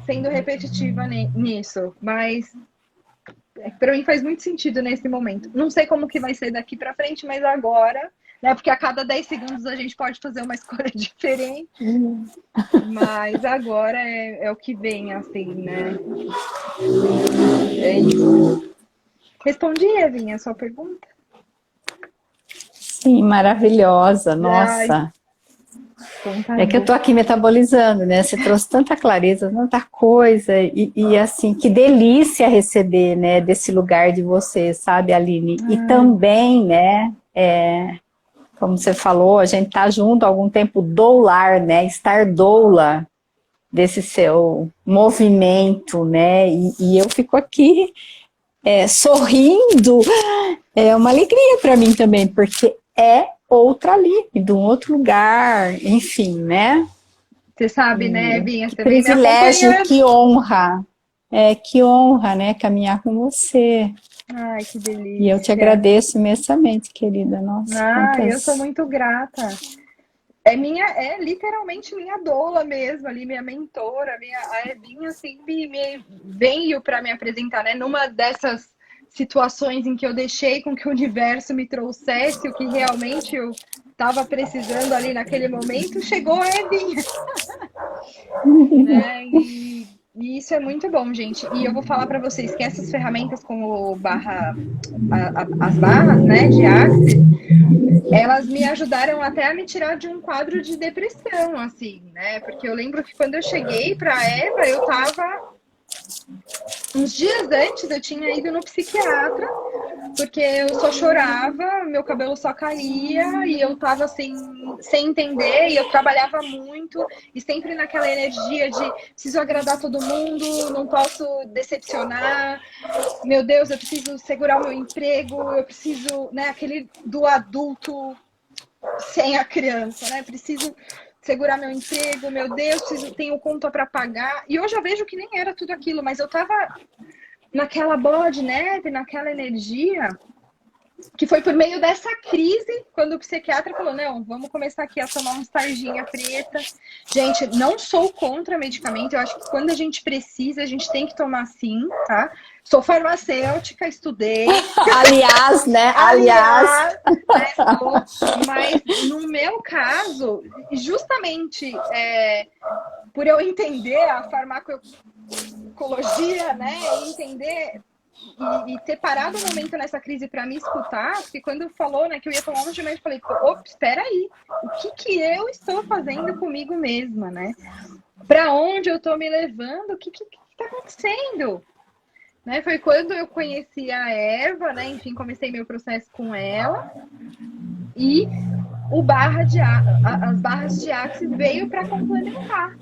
sendo repetitiva nisso. Mas para mim faz muito sentido nesse momento. Não sei como que vai ser daqui para frente, mas agora, né? Porque a cada 10 segundos a gente pode fazer uma escolha diferente. Mas agora é o que vem, assim, né? É isso. Respondi, Evinha, a sua pergunta? Sim, maravilhosa, Ai, nossa. então tá É que eu bom. tô aqui metabolizando, né? Você trouxe tanta clareza, tanta coisa, e assim, que delícia receber, né, desse lugar de você, sabe, Aline? E Ai, também, né, como você falou, a gente tá junto há algum tempo, doular, né? Estar doula desse seu movimento, né? E eu fico aqui sorrindo, é uma alegria para mim também, porque é outra ali, de um outro lugar, enfim, né? você sabe, né, Evinha? Que Você vem me privilégio, acompanhando. que honra, né, caminhar com você. Ai, que E eu te delícia. agradeço imensamente, querida. Nossa, Ah, eu sou quantas. muito grata. É literalmente minha doula mesmo, ali, minha mentora, a Evinha assim me veio para me apresentar, né? Numa dessas situações em que eu deixei com que o universo me trouxesse o que realmente eu estava precisando ali naquele momento, chegou a Evinha, né? E isso é muito bom, gente. E eu vou falar para vocês que essas ferramentas como as barras, né, de Axis, elas me ajudaram até a me tirar de um quadro de depressão, assim, né? Porque eu lembro que quando eu cheguei para Eva, eu tava uns dias antes eu tinha ido no psiquiatra, porque eu só chorava, meu cabelo só caía e eu tava assim, sem entender, e eu trabalhava muito, e sempre naquela energia de preciso agradar todo mundo, não posso decepcionar, meu Deus, eu preciso segurar o meu emprego, eu preciso, né, aquele do adulto sem a criança, né? Preciso segurar meu emprego, meu Deus, tenho conta para pagar. E hoje eu vejo que nem era tudo aquilo, mas eu tava naquela bola de neve, naquela energia, que foi por meio dessa crise, quando o psiquiatra falou, não, vamos começar aqui a tomar uns tarjinha preta. Gente, não sou contra medicamento, eu acho que quando a gente precisa, a gente tem que tomar sim, tá? Sou farmacêutica, estudei. Aliás, né? Aliás, né, mas no meu caso, justamente por eu entender a farmacologia, né, e entender e ter parado um momento nessa crise para me escutar, porque quando falou, né, que eu ia tomar um remédio, eu falei, opa, espera aí, o que eu estou fazendo comigo mesma, né? Para onde eu estou me levando? O que está acontecendo? Né? Foi quando eu conheci a Eva, né? Enfim, comecei meu processo com ela. E as barras de Axis veio para complementar,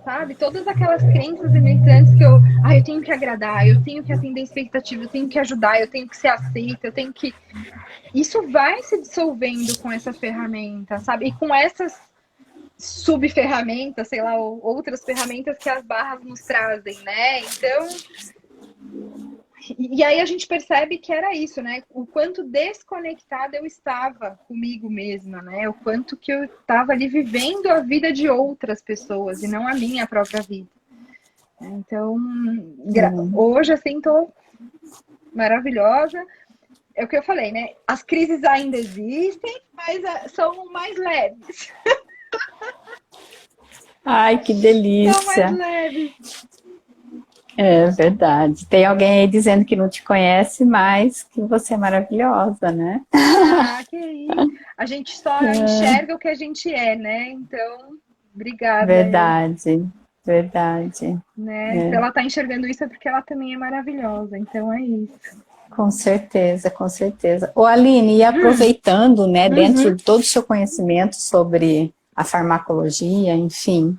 sabe? Todas aquelas crenças limitantes que eu tenho que agradar, eu tenho que atender expectativa, eu tenho que ajudar, eu tenho que ser aceita, eu tenho que... Isso vai se dissolvendo com essa ferramenta, sabe? E com essas subferramentas, sei lá, outras ferramentas que as barras nos trazem, né? Então... E aí a gente percebe que era isso, né? O quanto desconectada eu estava comigo mesma, né? O quanto que eu estava ali vivendo a vida de outras pessoas e não a minha própria vida. Então, hoje, assim, tô maravilhosa. É o que eu falei, né? As crises ainda existem, mas são mais leves. Ai, que delícia. São mais leves. É verdade. Tem alguém aí dizendo que não te conhece, mas que você é maravilhosa, né? Ah, que isso. A gente só enxerga o que a gente é, né? Então, obrigada. Verdade, verdade. Né? Se ela tá enxergando isso é porque ela também é maravilhosa. Então, é isso. Com certeza, com certeza. Ô, Aline, e aproveitando, né, dentro de todo o seu conhecimento sobre a farmacologia, enfim,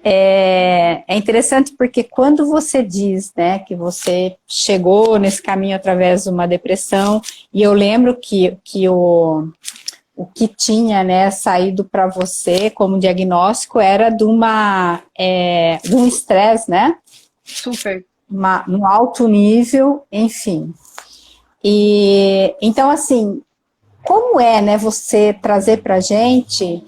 é interessante porque quando você diz, né, que você chegou nesse caminho através de uma depressão, e eu lembro que o que tinha, né, saído para você como diagnóstico era de um estresse, né? Super. Um alto nível, enfim. E então, assim, como é, né, você trazer para a gente,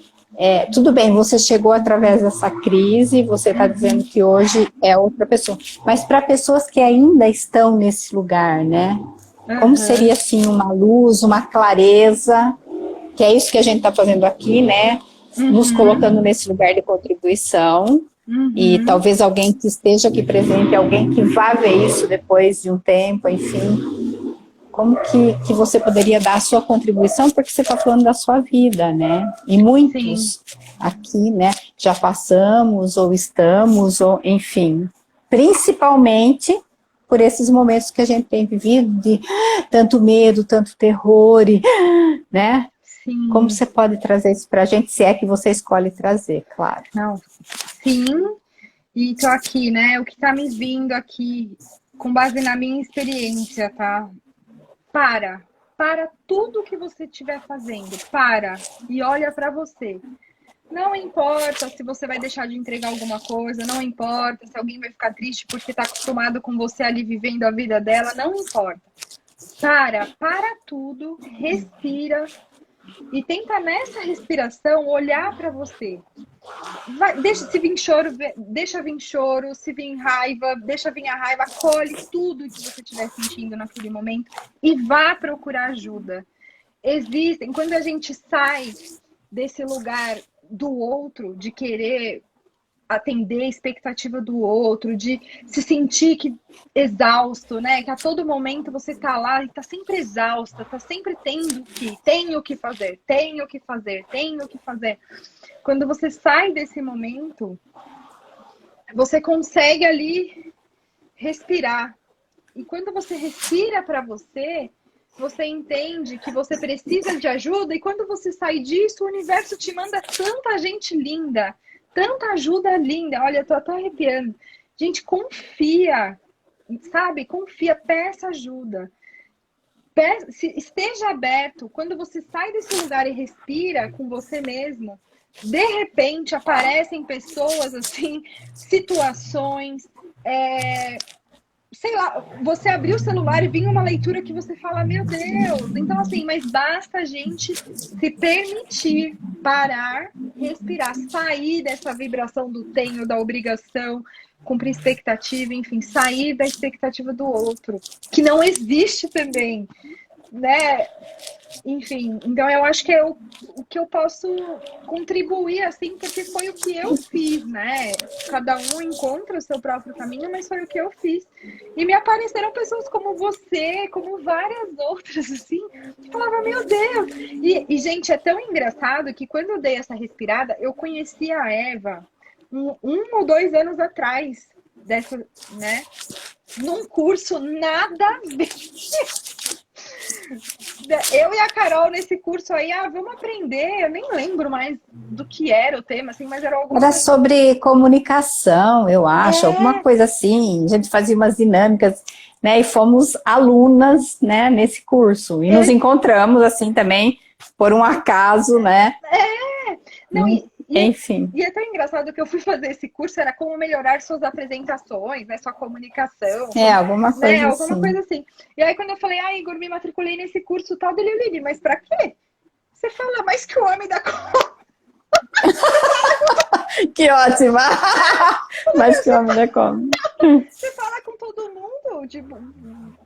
tudo bem, você chegou através dessa crise, você está dizendo que hoje é outra pessoa, mas para pessoas que ainda estão nesse lugar, né, como seria, assim, uma luz, uma clareza, que é isso que a gente está fazendo aqui, né, nos colocando nesse lugar de contribuição, e talvez alguém que esteja aqui presente, alguém que vá ver isso depois de um tempo, enfim... Como que você poderia dar a sua contribuição, porque você está falando da sua vida, né? E muitos aqui, né, já passamos, ou estamos, ou enfim, principalmente por esses momentos que a gente tem vivido de tanto medo, tanto terror, né? Sim. Como você pode trazer isso para a gente, se é que você escolhe trazer, claro. Não, sim, e tô aqui, né? O que tá me vindo aqui, com base na minha experiência, tá? Para tudo que você estiver fazendo, e olha para você. Não importa se você vai deixar de entregar alguma coisa, não importa se alguém vai ficar triste porque está acostumado com você ali vivendo a vida dela, não importa. Para tudo, respira e tenta nessa respiração olhar para você. Deixa vir choro, se vir raiva, deixa vir a raiva, colhe tudo que você estiver sentindo naquele momento e vá procurar ajuda. Existem, quando a gente sai desse lugar do outro, de querer atender a expectativa do outro, de se sentir exausto, né? Que a todo momento você tá lá e tá sempre exausta, tá sempre tenho que fazer, tenho que fazer, tenho que fazer. Quando você sai desse momento, você consegue ali respirar. E quando você respira para você, você entende que você precisa de ajuda, e quando você sai disso, o universo te manda tanta gente linda, tanta ajuda linda. Olha, eu tô até arrepiando. Gente, confia, sabe? Confia, peça ajuda. Esteja aberto. Quando você sai desse lugar e respira com você mesmo, de repente aparecem pessoas, assim, situações, sei lá, você abriu o celular e vinha uma leitura que você fala, meu Deus. Então, assim, mas basta a gente se permitir parar, respirar, sair dessa vibração do tenho, da obrigação, cumprir expectativa, enfim, sair da expectativa do outro, que não existe também, né? Enfim, então eu acho que é o que eu posso contribuir, assim, porque foi o que eu fiz, né? Cada um encontra o seu próprio caminho, mas foi o que eu fiz. E me apareceram pessoas como você, como várias outras, assim, que falavam, meu Deus! E, gente, é tão engraçado que quando eu dei essa respirada, eu conheci a Eva um ou 2 anos atrás, dessa, né? Num curso nada a ver. Eu e a Carol nesse curso aí, vamos aprender. Eu nem lembro mais do que era o tema, assim, mas era alguma coisa... sobre comunicação, eu acho, alguma coisa assim. A gente fazia umas dinâmicas, né? E fomos alunas, né, nesse curso. E nos encontramos, assim, também, por um acaso, né? Não, enfim. E é tão engraçado que eu fui fazer esse curso, era como melhorar suas apresentações, né, sua comunicação. Alguma coisa né, assim. Alguma coisa assim. E aí quando eu falei, Igor, me matriculei nesse curso tal, dele, Lili, mas pra quê? Você fala mais que o homem da conta. Que ótima! Mais que o homem da conta. Você fala com todo mundo, tipo,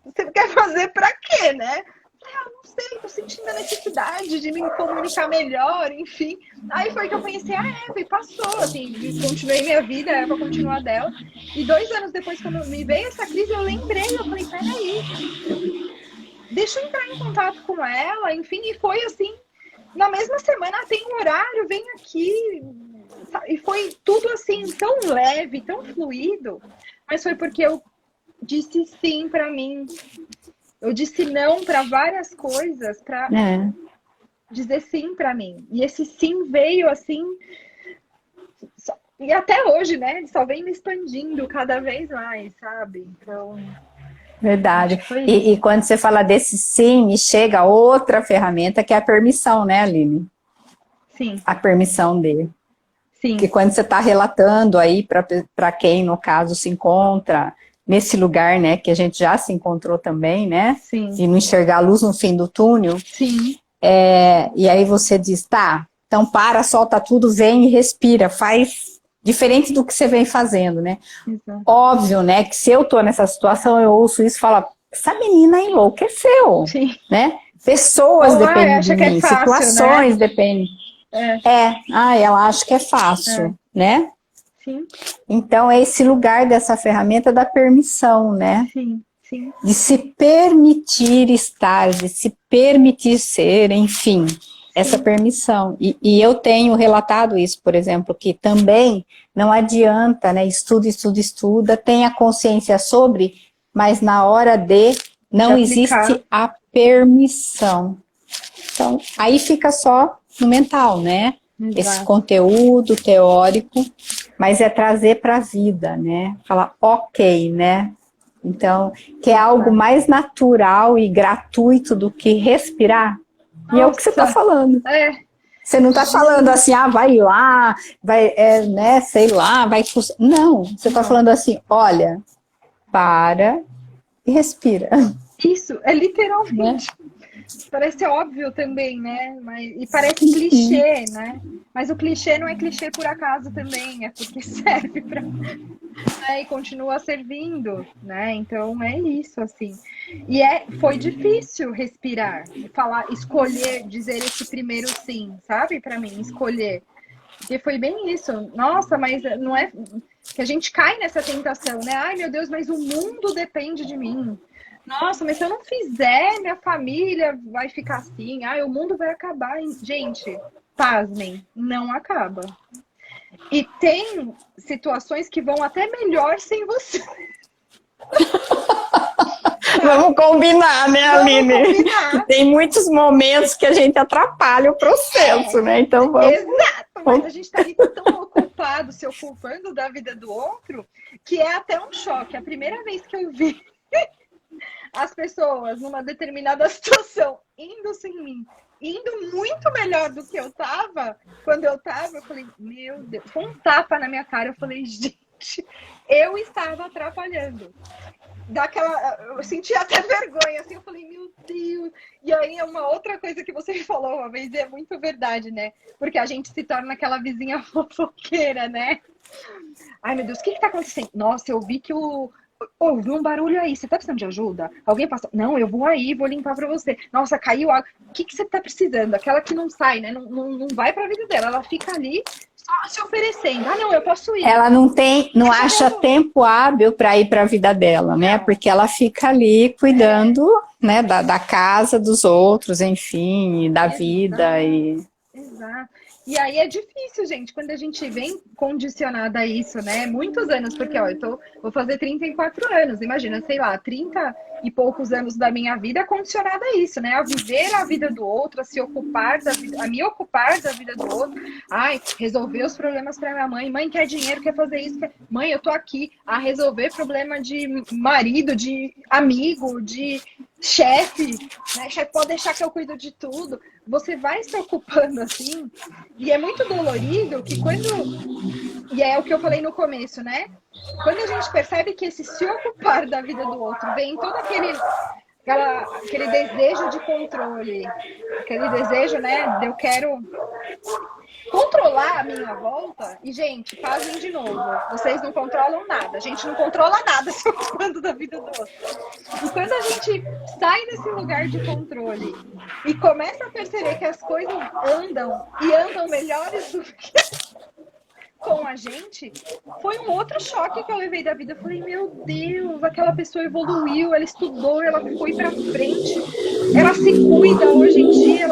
você quer fazer pra quê, né? Não sei, tô sentindo a necessidade de me comunicar melhor, enfim. Aí foi que eu conheci a Eva e passou, assim, continuei minha vida, a Eva continua dela. E 2 anos depois, quando me veio essa crise, eu lembrei, eu falei, peraí, deixa eu entrar em contato com ela, enfim, e foi assim, na mesma semana, tem um horário, vem aqui, e foi tudo assim, tão leve, tão fluido, mas foi porque eu disse sim pra mim. Eu disse não para várias coisas, para dizer sim para mim. E esse sim veio assim, e até hoje, né? Ele só vem me expandindo cada vez mais, sabe? Então. Verdade. E quando você fala desse sim, me chega outra ferramenta que é a permissão, né, Aline? Sim. A permissão dele. Sim. Que quando você está relatando aí para quem, no caso, se encontra nesse lugar, né, que a gente já se encontrou também, né? Sim. E não enxergar a luz no fim do túnel. Sim. E aí você diz, tá, então para, solta tudo, vem e respira, faz diferente do que você vem fazendo, né? Exato. Óbvio, né, que se eu tô nessa situação, eu ouço isso e falo, essa menina enlouqueceu, Sim. né? Pessoas dependem de mim, fácil, situações né? dependem. Ela acha que é fácil, né? Sim. Então, é esse lugar dessa ferramenta da permissão, né? Sim, sim. De se permitir estar, de se permitir ser, enfim, essa permissão. E eu tenho relatado isso, por exemplo, que também não adianta, né? Estuda, tenha consciência sobre, mas na hora de não existe a permissão. Então, aí fica só no mental, né? Exato. Esse conteúdo teórico, mas é trazer para a vida, né? Falar ok, né? Então, que é algo mais natural e gratuito do que respirar. Nossa. E é o que você está falando. Você não está falando assim, vai lá, vai, né, sei lá, vai... Não, você está falando assim, olha, para e respira. Isso, é literalmente... Parece óbvio também, né? E parece clichê, né? Mas o clichê não é clichê por acaso também, é porque serve para... E continua servindo, né? Então é isso, assim. E foi difícil respirar, falar, escolher, dizer esse primeiro sim, sabe? Para mim, escolher. Porque foi bem isso. Nossa, mas não é que a gente cai nessa tentação, né? Ai, meu Deus, mas o mundo depende de mim. Nossa, mas se eu não fizer, minha família vai ficar assim. Ai, o mundo vai acabar. Gente, pasmem, não acaba. E tem situações que vão até melhor sem você. Vamos combinar, né, Aline? Combinar. Tem muitos momentos que a gente atrapalha o processo, né? Então vamos. Exato, mas a gente está ali tão ocupado, se ocupando da vida do outro, que é até um choque. A primeira vez que eu vi as pessoas numa determinada situação indo sem mim, indo muito melhor do que eu tava, quando eu tava, eu falei, meu Deus, com um tapa na minha cara, eu falei, gente, eu estava atrapalhando. Eu senti até vergonha, assim, eu falei, meu Deus. E aí é uma outra coisa que você falou uma vez, e é muito verdade, né? Porque a gente se torna aquela vizinha fofoqueira, né? Ai, meu Deus, o que tá acontecendo? Nossa, eu vi que ouvi um barulho aí, você tá precisando de ajuda? Alguém passou? Não, eu vou aí, vou limpar pra você. Nossa, caiu água. O que você tá precisando? Aquela que não sai, né? Não vai pra vida dela, ela fica ali só se oferecendo. Ah, não, eu posso ir. Ela não acha tempo hábil para ir para a vida dela, né? Porque ela fica ali cuidando, né, da casa dos outros, enfim, da vida. Exato. E aí é difícil, gente, quando a gente vem condicionada a isso, né? Muitos anos, porque ó, vou fazer 34 anos, imagina, sei lá, 30 e poucos anos da minha vida condicionada a isso, né? A viver a vida do outro, a me ocupar da vida do outro. Ai, resolver os problemas para minha mãe. Mãe quer dinheiro, quer fazer isso. Mãe, eu tô aqui a resolver problema de marido, de amigo, de chefe, né? Chefe, pode deixar que eu cuido de tudo. Você vai se ocupando assim, e é muito dolorido que e é o que eu falei no começo, né? Quando a gente percebe que esse se ocupar da vida do outro vem todo aquele desejo de controle, aquele desejo, né, de eu quero controlar a minha volta, e gente, fazem de novo, vocês não controlam nada, a gente não controla nada se ocupando da vida do outro. E quando a gente sai desse lugar de controle e começa a perceber que as coisas andam e andam melhores do que com a gente, foi um outro choque que eu levei da vida. Eu falei, meu Deus, aquela pessoa evoluiu, ela estudou, ela foi pra frente, ela se cuida hoje em dia,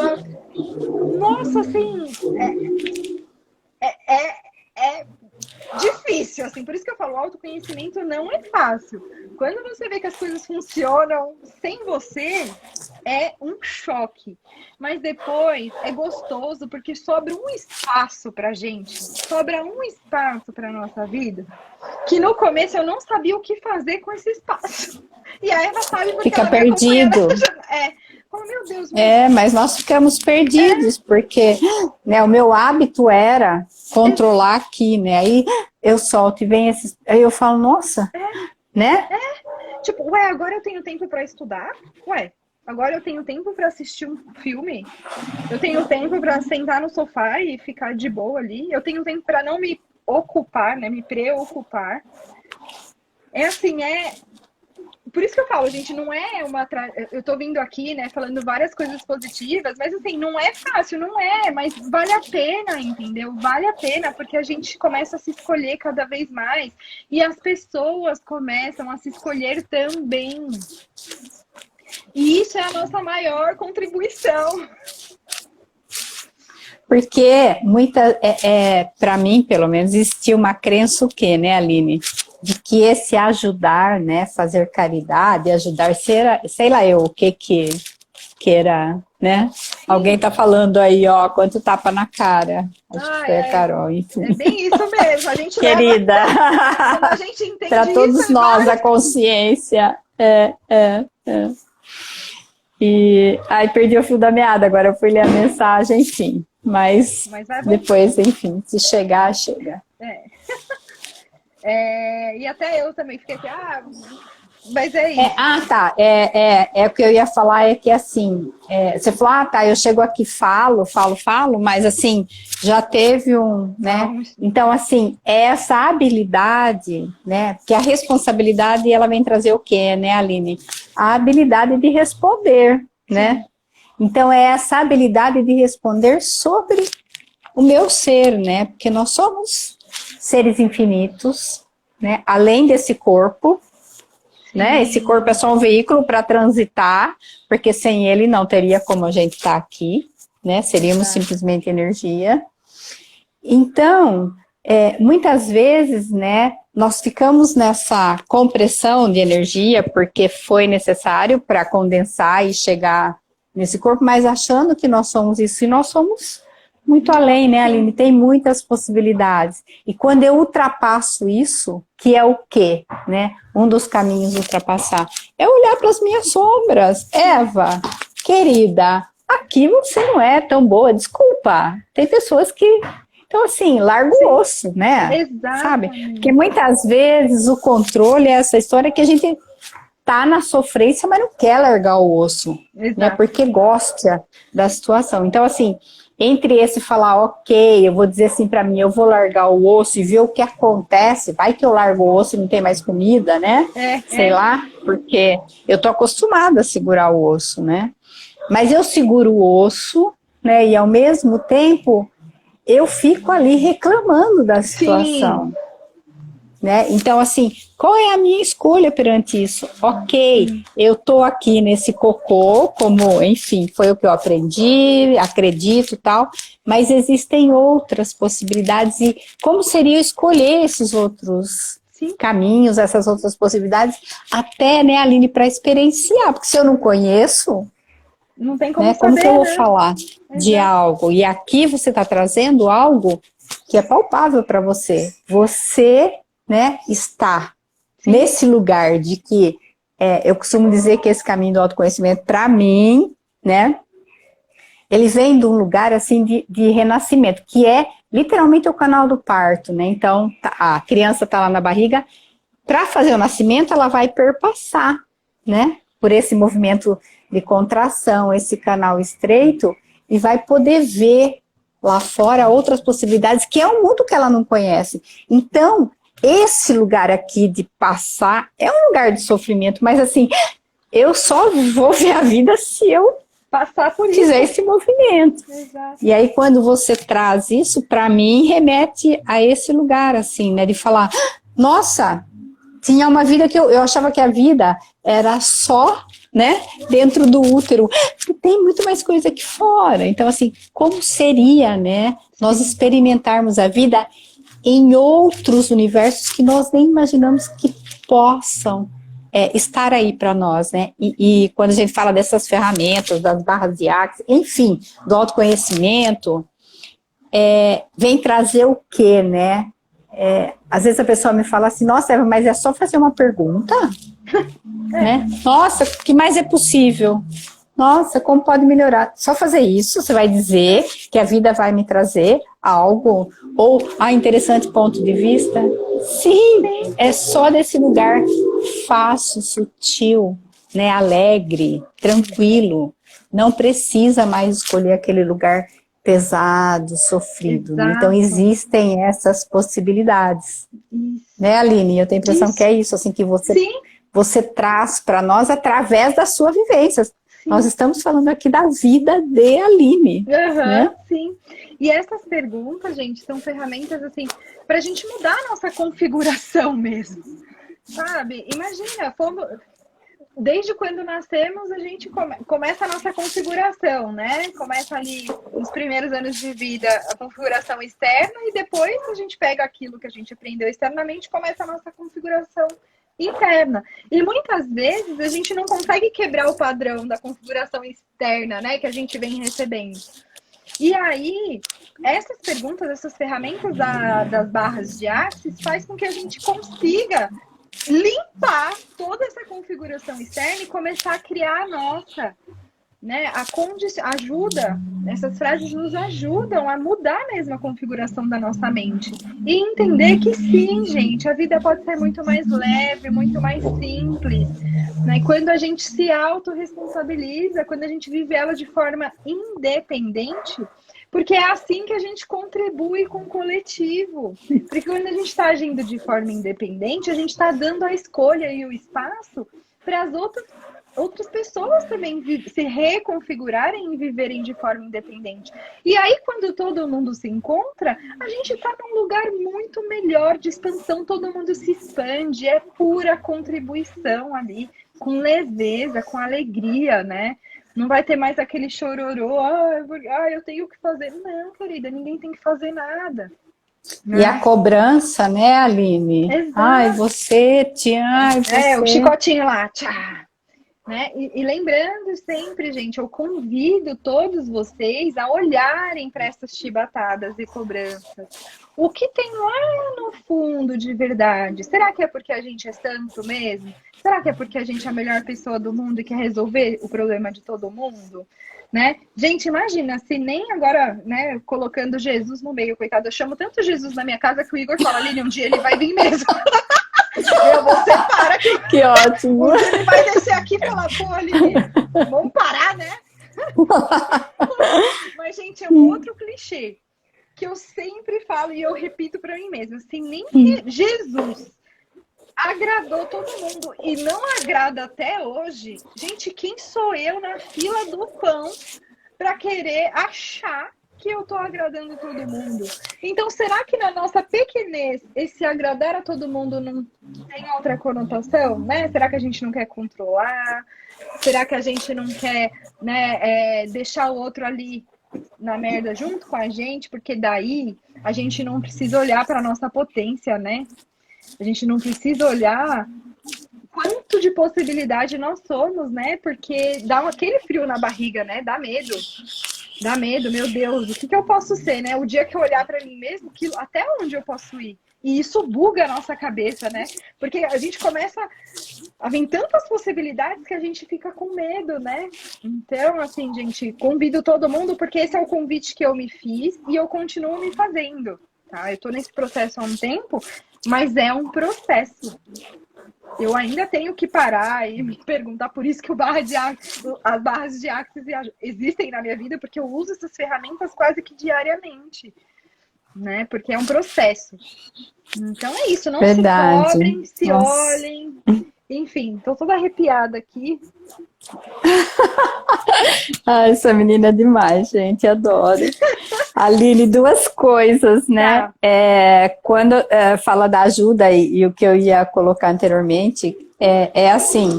nossa, assim, é difícil, assim, por isso que eu falo, o autoconhecimento não é fácil. Quando você vê que as coisas funcionam sem você, é um choque. Mas depois é gostoso, porque sobra um espaço pra gente, sobra um espaço pra nossa vida, que no começo eu não sabia o que fazer com esse espaço. E a Eva sabe porque fica ela perdido. Oh, meu Deus, mas nós ficamos perdidos, porque né, o meu hábito era controlar aqui, né? Aí eu solto e vem esses. Aí eu falo, nossa, né? Tipo, ué, agora eu tenho tempo para estudar? Ué, agora eu tenho tempo para assistir um filme? Eu tenho tempo para sentar no sofá e ficar de boa ali? Eu tenho tempo para não me ocupar, né? Me preocupar. É assim, por isso que eu falo, gente, não é eu tô vindo aqui, né, falando várias coisas positivas, mas assim, não é fácil, não é, mas vale a pena, entendeu? Vale a pena, porque a gente começa a se escolher cada vez mais, e as pessoas começam a se escolher também. E isso é a nossa maior contribuição. Porque para mim, pelo menos, existia uma crença o quê, né, Aline? De que esse ajudar, né, fazer caridade, ajudar, sei lá eu, o que era, né? Alguém tá falando aí, ó, quanto tapa na cara. Acho que foi a Carol, enfim. É bem isso mesmo, a gente querida, quando a gente entende para todos nós a consciência. E aí perdi o fio da meada, agora eu fui ler a mensagem, enfim. Mas depois, enfim, se chegar, chega. E até eu também fiquei assim, mas é isso. Tá, o que eu ia falar é que assim, você falou, tá, eu chego aqui, falo, mas assim, já teve né, então assim, essa habilidade, né, porque a responsabilidade, ela vem trazer o quê, né, Aline? A habilidade de responder, né? Então é essa habilidade de responder sobre o meu ser, né? Porque nós somos seres infinitos, né? Além desse corpo, né? Esse corpo é só um veículo para transitar, porque sem ele não teria como a gente estar aqui, né? Seríamos simplesmente energia. Então, muitas vezes, né, nós ficamos nessa compressão de energia porque foi necessário para condensar e chegar nesse corpo, mas achando que nós somos isso, e nós somos muito além, né, Aline? Tem muitas possibilidades. E quando eu ultrapasso isso, que é o quê, né? Um dos caminhos de ultrapassar é olhar para as minhas sombras. Eva, querida, aqui você não é tão boa, desculpa. Tem pessoas que... Então, assim, larga o osso, né? Exato. Sabe? Porque muitas vezes o controle é essa história que a gente tá na sofrência, mas não quer largar o osso, né? Porque gosta da situação. Então, assim, entre esse falar, ok, eu vou dizer assim pra mim, eu vou largar o osso e ver o que acontece, vai que eu largo o osso e não tem mais comida, né? Sei lá, porque eu tô acostumada a segurar o osso, né? Mas eu seguro o osso, né? E ao mesmo tempo eu fico ali reclamando da situação. Né? Então, assim, qual é a minha escolha perante isso? Ok, eu tô aqui nesse cocô, como, enfim, foi o que eu aprendi, acredito e tal, mas existem outras possibilidades, e como seria escolher esses outros caminhos, essas outras possibilidades, até, né, Aline, para experienciar, porque se eu não conheço, não tem como né, saber, como que eu vou né? falar de algo? E aqui você está trazendo algo que é palpável para você. Você, né, está nesse lugar de que eu costumo dizer que esse caminho do autoconhecimento, para mim, né, ele vem de um lugar assim de renascimento, que é literalmente o canal do parto, né? Então, a criança está lá na barriga, para fazer o nascimento, ela vai perpassar, né, por esse movimento de contração, esse canal estreito, e vai poder ver lá fora outras possibilidades, que é um mundo que ela não conhece. Então, esse lugar aqui de passar é um lugar de sofrimento, mas assim, eu só vou ver a vida se eu passar por fizer esse movimento. Exato. E aí, quando você traz isso, para mim, remete a esse lugar, assim, né, de falar, nossa, tinha uma vida que eu achava que a vida era só, né, dentro do útero. E tem muito mais coisa aqui fora. Então, assim, como seria, né, nós experimentarmos a vida em outros universos que nós nem imaginamos que possam estar aí para nós, né? E quando a gente fala dessas ferramentas, das barras de Axis, enfim, do autoconhecimento, vem trazer o quê, né? Às vezes a pessoa me fala assim, nossa, Eva, mas é só fazer uma pergunta? Né? Nossa, o que mais é possível? Nossa, como pode melhorar? Só fazer isso, você vai dizer que a vida vai me trazer algo? Ou, interessante ponto de vista? Sim, é só desse lugar fácil, sutil, né, alegre, tranquilo. Não precisa mais escolher aquele lugar pesado, sofrido. Né? Então, existem essas possibilidades. Né, Aline? Eu tenho a impressão que é isso, assim, que você traz para nós através da sua vivência. Nós estamos falando aqui da vida de Aline. Né? Sim. E essas perguntas, gente, são ferramentas, assim, para a gente mudar a nossa configuração mesmo. Sabe? Imagina, desde quando nascemos, a gente começa a nossa configuração, né? Começa ali, nos primeiros anos de vida, a configuração externa, e depois a gente pega aquilo que a gente aprendeu externamente e começa a nossa configuração interna. E muitas vezes a gente não consegue quebrar o padrão da configuração externa, né? Que a gente vem recebendo. E aí, essas perguntas, essas ferramentas das barras de Axis faz com que a gente consiga limpar toda essa configuração externa e começar a criar a nossa, né? Ajuda, essas frases nos ajudam a mudar mesmo a configuração da nossa mente e entender que sim, gente, a vida pode ser muito mais leve, muito mais simples, né? Quando a gente se autorresponsabiliza, quando a gente vive ela de forma independente, porque é assim que a gente contribui com o coletivo. Porque quando a gente está agindo de forma independente, a gente está dando a escolha e o espaço para as outras outras pessoas também se reconfigurarem e viverem de forma independente. E aí, quando todo mundo se encontra, a gente está num lugar muito melhor de expansão, todo mundo se expande, é pura contribuição ali, com leveza, com alegria, né? Não vai ter mais aquele chororô, eu tenho que fazer. Não, querida, ninguém tem que fazer nada. E a cobrança, né, Aline? Exato. Ai, você, o chicotinho lá, tchá. Né? E lembrando sempre, gente, eu convido todos vocês a olharem para essas chibatadas e cobranças. O que tem lá no fundo de verdade? Será que é porque a gente é santo mesmo? Será que é porque a gente é a melhor pessoa do mundo e quer resolver o problema de todo mundo? Né? Gente, imagina, se nem agora, né, colocando Jesus no meio, coitado, eu chamo tanto Jesus na minha casa que o Igor fala, Aline, um dia ele vai vir mesmo. Você para que ótimo. Ele vai descer aqui e falar, pô, Aline, vamos parar, né? Mas, gente, é um outro clichê que eu sempre falo e eu repito para mim mesma. Se nem Jesus agradou todo mundo e não agrada até hoje, gente, quem sou eu na fila do pão para querer achar que eu tô agradando todo mundo? Então, será que na nossa pequenez esse agradar a todo mundo não tem outra conotação, né? Será que a gente não quer controlar? Será que a gente não quer, né, deixar o outro ali na merda junto com a gente? Porque daí a gente não precisa olhar para nossa potência, né? A gente não precisa olhar quanto de possibilidade nós somos, né? Porque dá aquele frio na barriga, né? Dá medo. Dá medo, meu Deus, o que eu posso ser, né? O dia que eu olhar para mim mesmo, até onde eu posso ir? E isso buga a nossa cabeça, né? Porque a gente começa a vir tantas possibilidades que a gente fica com medo, né? Então, assim, gente, convido todo mundo, porque esse é o convite que eu me fiz e eu continuo me fazendo, tá? Eu tô nesse processo há um tempo, mas é um processo. Eu ainda tenho que parar e me perguntar, por isso que as barras de Axis existem na minha vida, porque eu uso essas ferramentas quase que diariamente, né? Porque é um processo. Então é isso, não Verdade. Se cobrem, se olhem. Enfim, tô toda arrepiada aqui. Essa menina é demais, gente, adoro. Aline, duas coisas, né? Tá. Quando fala da ajuda e o que eu ia colocar anteriormente, é assim,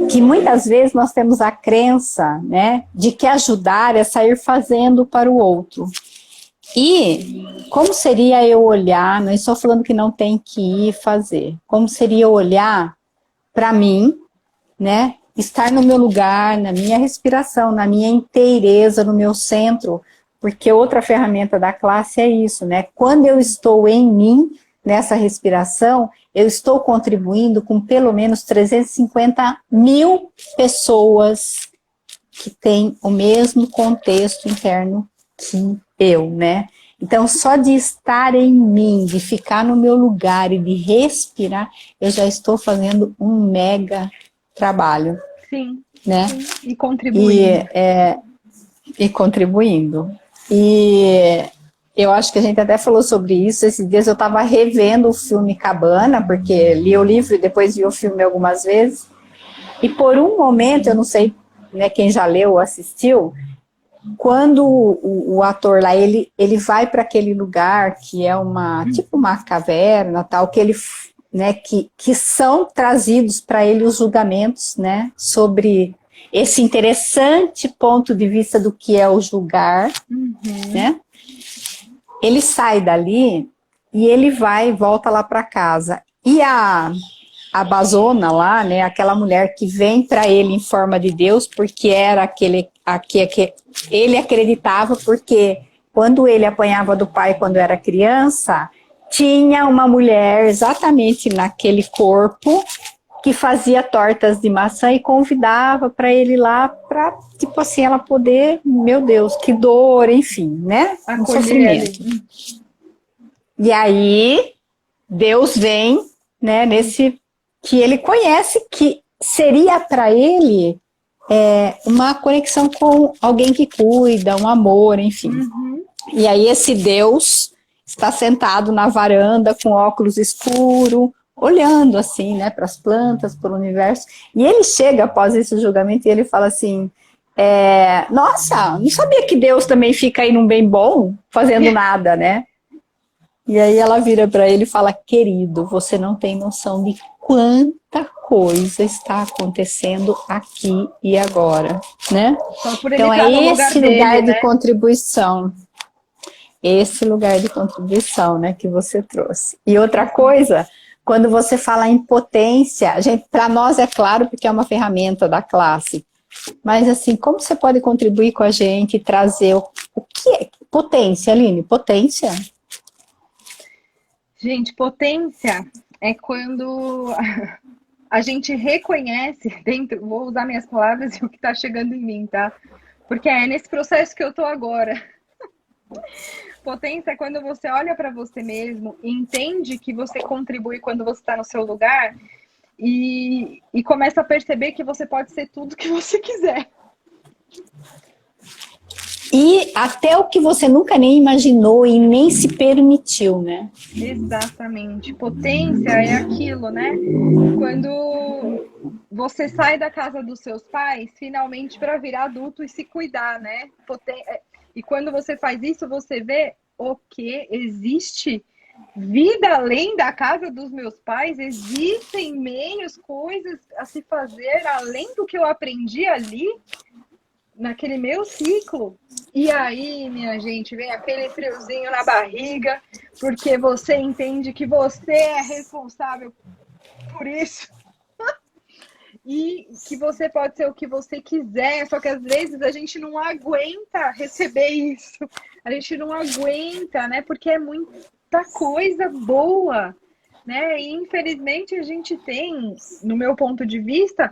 que muitas vezes nós temos a crença, né, de que ajudar é sair fazendo para o outro. E como seria eu olhar, não estou falando que não tem que ir fazer, como seria eu olhar para mim, né, estar no meu lugar, na minha respiração, na minha inteireza, no meu centro, porque outra ferramenta da classe é isso, né? Quando eu estou em mim, nessa respiração, eu estou contribuindo com pelo menos 350 mil pessoas que têm o mesmo contexto interno que eu, né? Então, só de estar em mim, de ficar no meu lugar e de respirar, eu já estou fazendo um mega trabalho. Sim, né? Sim. E contribuindo. E contribuindo. E eu acho que a gente até falou sobre isso. Esses dias eu estava revendo o filme Cabana, porque li o livro e depois vi o filme algumas vezes. E por um momento, eu não sei, né, quem já leu ou assistiu, quando o ator lá, ele vai para aquele lugar que é tipo uma caverna, tal, que ele, né, que são trazidos para ele os julgamentos, né, sobre esse interessante ponto de vista do que é o julgar, né? Ele sai dali e ele volta lá para casa. E a Bazona lá, né, aquela mulher que vem para ele em forma de Deus, porque era que ele acreditava, porque quando ele apanhava do pai quando era criança, tinha uma mulher exatamente naquele corpo que fazia tortas de maçã e convidava para ele lá para, tipo assim, ela poder, meu Deus, que dor, enfim, né? Um sofrimento. E aí, Deus vem, né, nesse que ele conhece, que seria para ele uma conexão com alguém que cuida, um amor, enfim. E aí esse Deus está sentado na varanda com óculos escuros, olhando assim, né, para as plantas, para o universo. E ele chega após esse julgamento e ele fala assim: nossa, não sabia que Deus também fica aí num bem bom, fazendo nada, né? E aí ela vira para ele e fala: querido, você não tem noção de quanta coisa está acontecendo aqui e agora, né? Só por ele Então é estar no lugar esse lugar dele, de né? contribuição. Esse lugar de contribuição, né, que você trouxe. E outra coisa, quando você fala em potência, para nós é claro porque é uma ferramenta da classe, mas assim, como você pode contribuir com a gente e trazer o que é potência, Aline? Potência? Gente, potência é quando a gente reconhece dentro, vou usar minhas palavras e o que está chegando em mim, tá? Porque é nesse processo que eu tô agora. Potência é quando você olha para você mesmo, entende que você contribui quando você está no seu lugar e começa a perceber que você pode ser tudo que você quiser. E até o que você nunca nem imaginou e nem se permitiu, né? Exatamente. Potência é aquilo, né? Quando você sai da casa dos seus pais, finalmente para virar adulto e se cuidar, né? E quando você faz isso, você vê o que existe vida além da casa dos meus pais, existem meios, coisas a se fazer além do que eu aprendi ali naquele meu ciclo. E aí, minha gente, vem aquele friozinho na barriga, porque você entende que você é responsável por isso. E que você pode ser o que você quiser, só que às vezes a gente não aguenta receber isso. A gente não aguenta, né? Porque é muita coisa boa, né? E infelizmente a gente tem, no meu ponto de vista,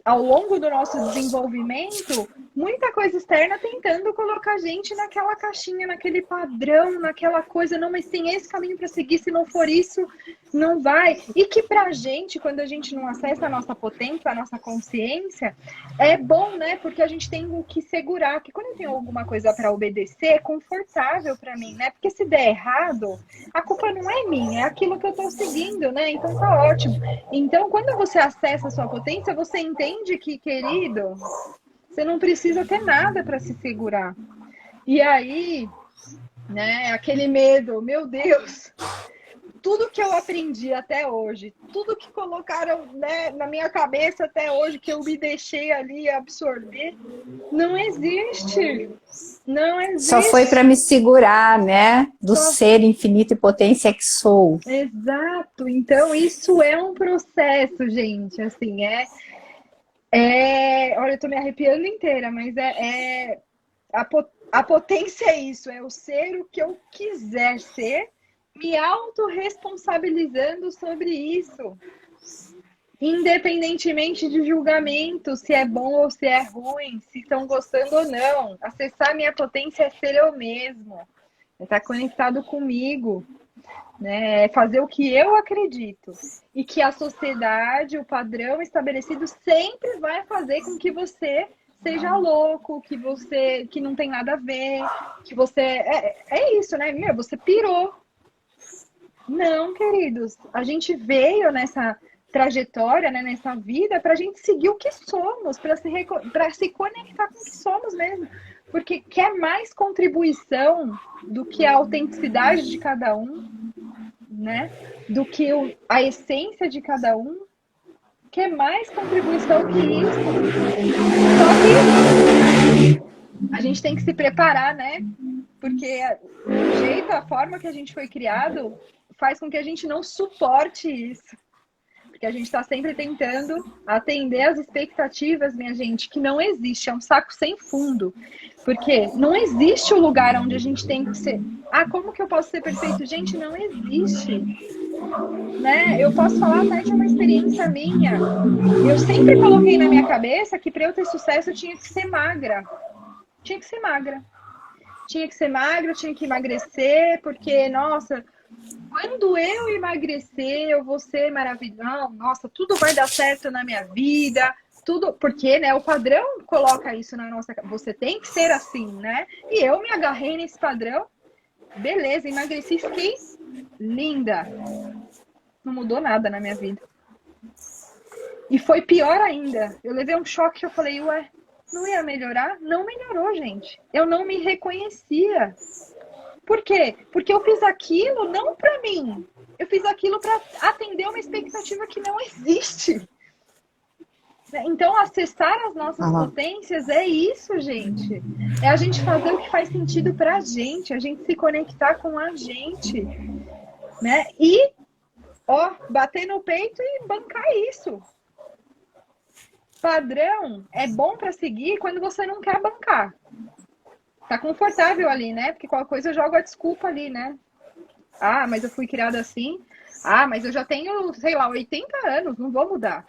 ao longo do nosso desenvolvimento, muita coisa externa tentando colocar a gente naquela caixinha, naquele padrão, naquela coisa, não, mas tem esse caminho para seguir, se não for isso, não vai. E que pra gente, quando a gente não acessa a nossa potência, a nossa consciência, é bom, né? Porque a gente tem o que segurar, porque quando eu tenho alguma coisa para obedecer, é confortável para mim, né? Porque se der errado, a culpa não é minha, é aquilo que eu tô seguindo, né? Então tá ótimo. Então, quando você acessa a sua potência, você entende que, querido, você não precisa ter nada para se segurar. E aí, né, aquele medo, meu Deus, tudo que eu aprendi até hoje, tudo que colocaram, né, na minha cabeça até hoje, que eu me deixei ali absorver, não existe. Não existe. Só foi para me segurar, né? Do Só... ser infinito e potência que sou. Exato. Então, isso é um processo, gente. Assim, olha, eu tô me arrepiando inteira, mas a potência é isso, é o ser o que eu quiser ser, me autorresponsabilizando sobre isso. Independentemente de julgamento, se é bom ou se é ruim, se estão gostando ou não. Acessar minha potência é ser eu mesmo, é estar conectado comigo, né? É fazer o que eu acredito. E que a sociedade, o padrão estabelecido sempre vai fazer com que você seja louco, que não tem nada a ver, que você... É isso, né? Meu, você pirou. Não, queridos, a gente veio nessa trajetória, né, nessa vida, para a gente seguir o que somos, para se conectar com o que somos mesmo. Porque quer mais contribuição do que a autenticidade de cada um, né? Do que a essência de cada um, quer mais contribuição que isso. Só que a gente tem que se preparar, né? Porque o jeito, a forma que a gente foi criado faz com que a gente não suporte isso. Porque a gente está sempre tentando atender as expectativas, minha gente, que não existe, é um saco sem fundo. Porque não existe o lugar onde a gente tem que ser. Ah, como que eu posso ser perfeito? Gente, não existe. Né? Eu posso falar até de uma experiência minha. Eu sempre coloquei na minha cabeça que para eu ter sucesso eu tinha que ser magra. Tinha que ser magra. Tinha que ser magra, tinha que emagrecer, porque, nossa, quando eu emagrecer, eu vou ser maravilhosa, nossa, tudo vai dar certo na minha vida, tudo, porque, né, o padrão coloca isso na nossa, você tem que ser assim, né? E eu me agarrei nesse padrão, beleza, emagreci, fiquei linda. não mudou nada na minha vida. E foi pior ainda. Eu levei um choque que eu falei, ué, não ia melhorar? Não melhorou, gente. Eu não me reconhecia. Por quê? Porque eu fiz aquilo não pra mim. Eu fiz aquilo pra atender uma expectativa que não existe. Então, acessar as nossas potências é isso, gente. É a gente fazer o que faz sentido pra gente. A gente se conectar com a gente. Né? E, ó, bater no peito e bancar isso. Padrão é bom pra seguir quando você não quer bancar. Tá confortável ali, né? Porque qualquer coisa eu jogo a desculpa ali, né? Ah, mas eu fui criada assim. Ah, mas eu já tenho, sei lá, 80 anos, não vou mudar.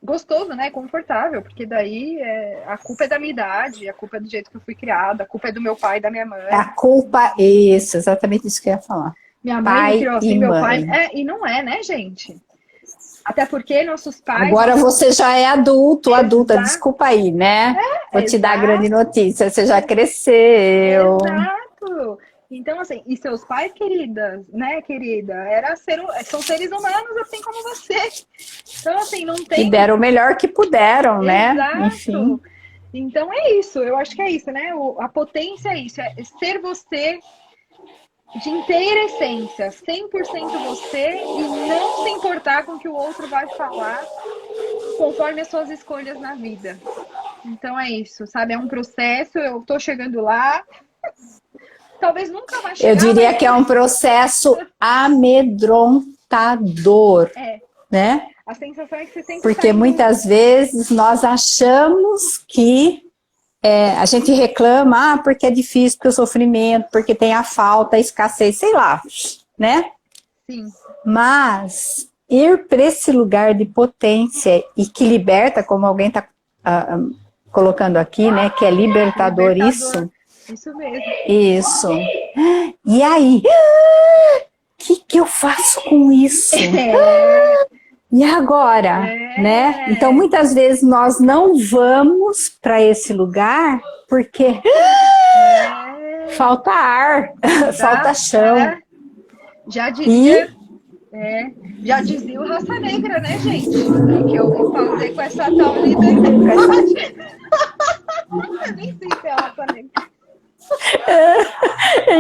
Gostoso, né? Confortável, porque daí a culpa é da minha idade, a culpa é do jeito que eu fui criada, a culpa é do meu pai e da minha mãe. A culpa, isso, exatamente isso que eu ia falar. Minha mãe me criou assim, meu pai. E não é, né, gente? Até porque nossos pais... Agora você já é adulta, desculpa aí, né? Vou te dar a grande notícia, você já cresceu. Exato! Então, assim, e seus pais, querida, são seres humanos assim como você. Então, assim, não tem... E deram o melhor que puderam, né? Exato. Enfim. Então é isso, eu acho que é isso, né? A potência é isso, é ser você de inteira essência, 100% você, e não se importar com o que o outro vai falar conforme as suas escolhas na vida. Então é isso, sabe? É um processo, eu tô chegando lá, talvez nunca vai chegar. Eu diria que é um processo amedrontador, né? A sensação é que você sempre porque muitas vezes nós achamos que a gente reclama, porque é difícil, porque o sofrimento, porque tem a falta, a escassez, sei lá, né? Sim. Mas ir para esse lugar de potência e que liberta, como alguém está colocando aqui, né? Que é libertador. Isso. Isso mesmo. Isso. E aí? O que eu faço com isso? E agora, né? Então, muitas vezes nós não vamos para esse lugar porque falta ar, falta chão. Já dizia o Raça Negra, né, gente? Que eu pausei com essa tal liberdade. Eu nem sei se é Raça Negra.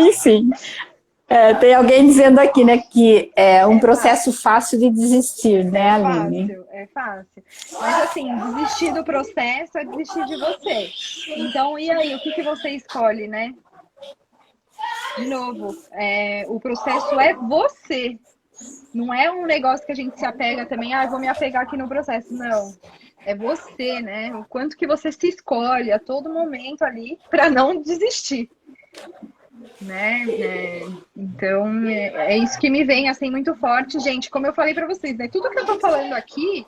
Enfim. Tem alguém dizendo aqui, né, que é um processo fácil de desistir, né, Aline? É fácil. Mas assim, desistir do processo é desistir de você. Então, e aí, o que você escolhe, né? De novo, o processo é você. Não é um negócio que a gente se apega também, eu vou me apegar aqui no processo. Não. É você, né? O quanto que você se escolhe a todo momento ali para não desistir. Né? Então, é isso que me vem assim muito forte, gente. Como eu falei para vocês, né? Tudo que eu tô falando aqui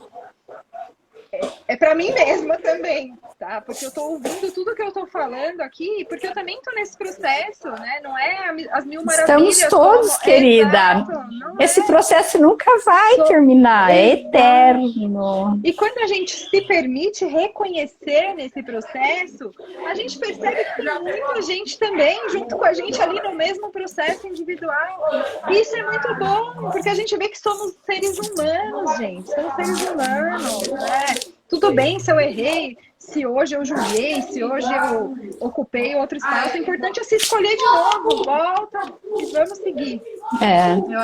é para mim mesma também, tá? Porque eu tô ouvindo tudo que eu tô falando aqui, porque eu também tô nesse processo, né? Não é as mil maravilhas. Estamos todos, querida. Exato, esse processo nunca vai terminar, é eterno. E quando a gente se permite reconhecer nesse processo, a gente percebe que tem muita gente também junto com a gente ali no mesmo processo individual. E isso é muito bom, porque a gente vê que somos seres humanos, gente. Somos seres humanos, né? Tudo bem se eu errei, se hoje eu julguei, se hoje eu ocupei outro espaço. O importante é se escolher de novo, volta e vamos seguir.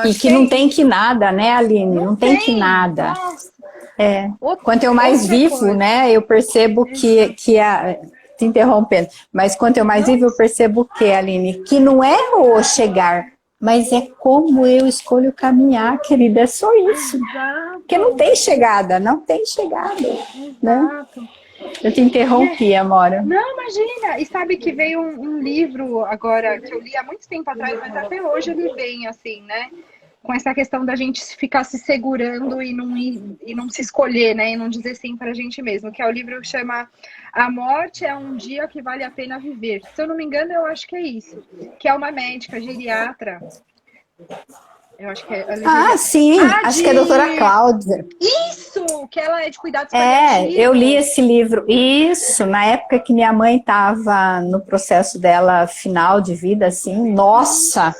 E que não tem que nada, né, Aline? Não tem que nada. Quanto eu mais vivo, né, eu percebo que te interrompendo, mas quanto eu mais vivo, eu percebo que, Aline, que não é o chegar, mas é como eu escolho caminhar, querida, é só isso. Exato. Porque não tem chegada, né? Eu te interrompi, Amora. Não, imagina. E sabe que veio um livro agora, que eu li há muito tempo atrás, mas até hoje ele vem assim, né? Com essa questão da gente ficar se segurando e não se escolher, né? E não dizer sim pra gente mesmo. Que é o livro que chama A Morte é um Dia que Vale a Pena Viver. Se eu não me engano, eu acho que é isso. Que é uma médica geriatra. Eu acho que é. Sim, acho que é a doutora Cláudia. Isso! Que ela é de cuidados paliativos. Eu li esse livro. Isso, na época que minha mãe estava no processo dela final de vida, assim, nossa,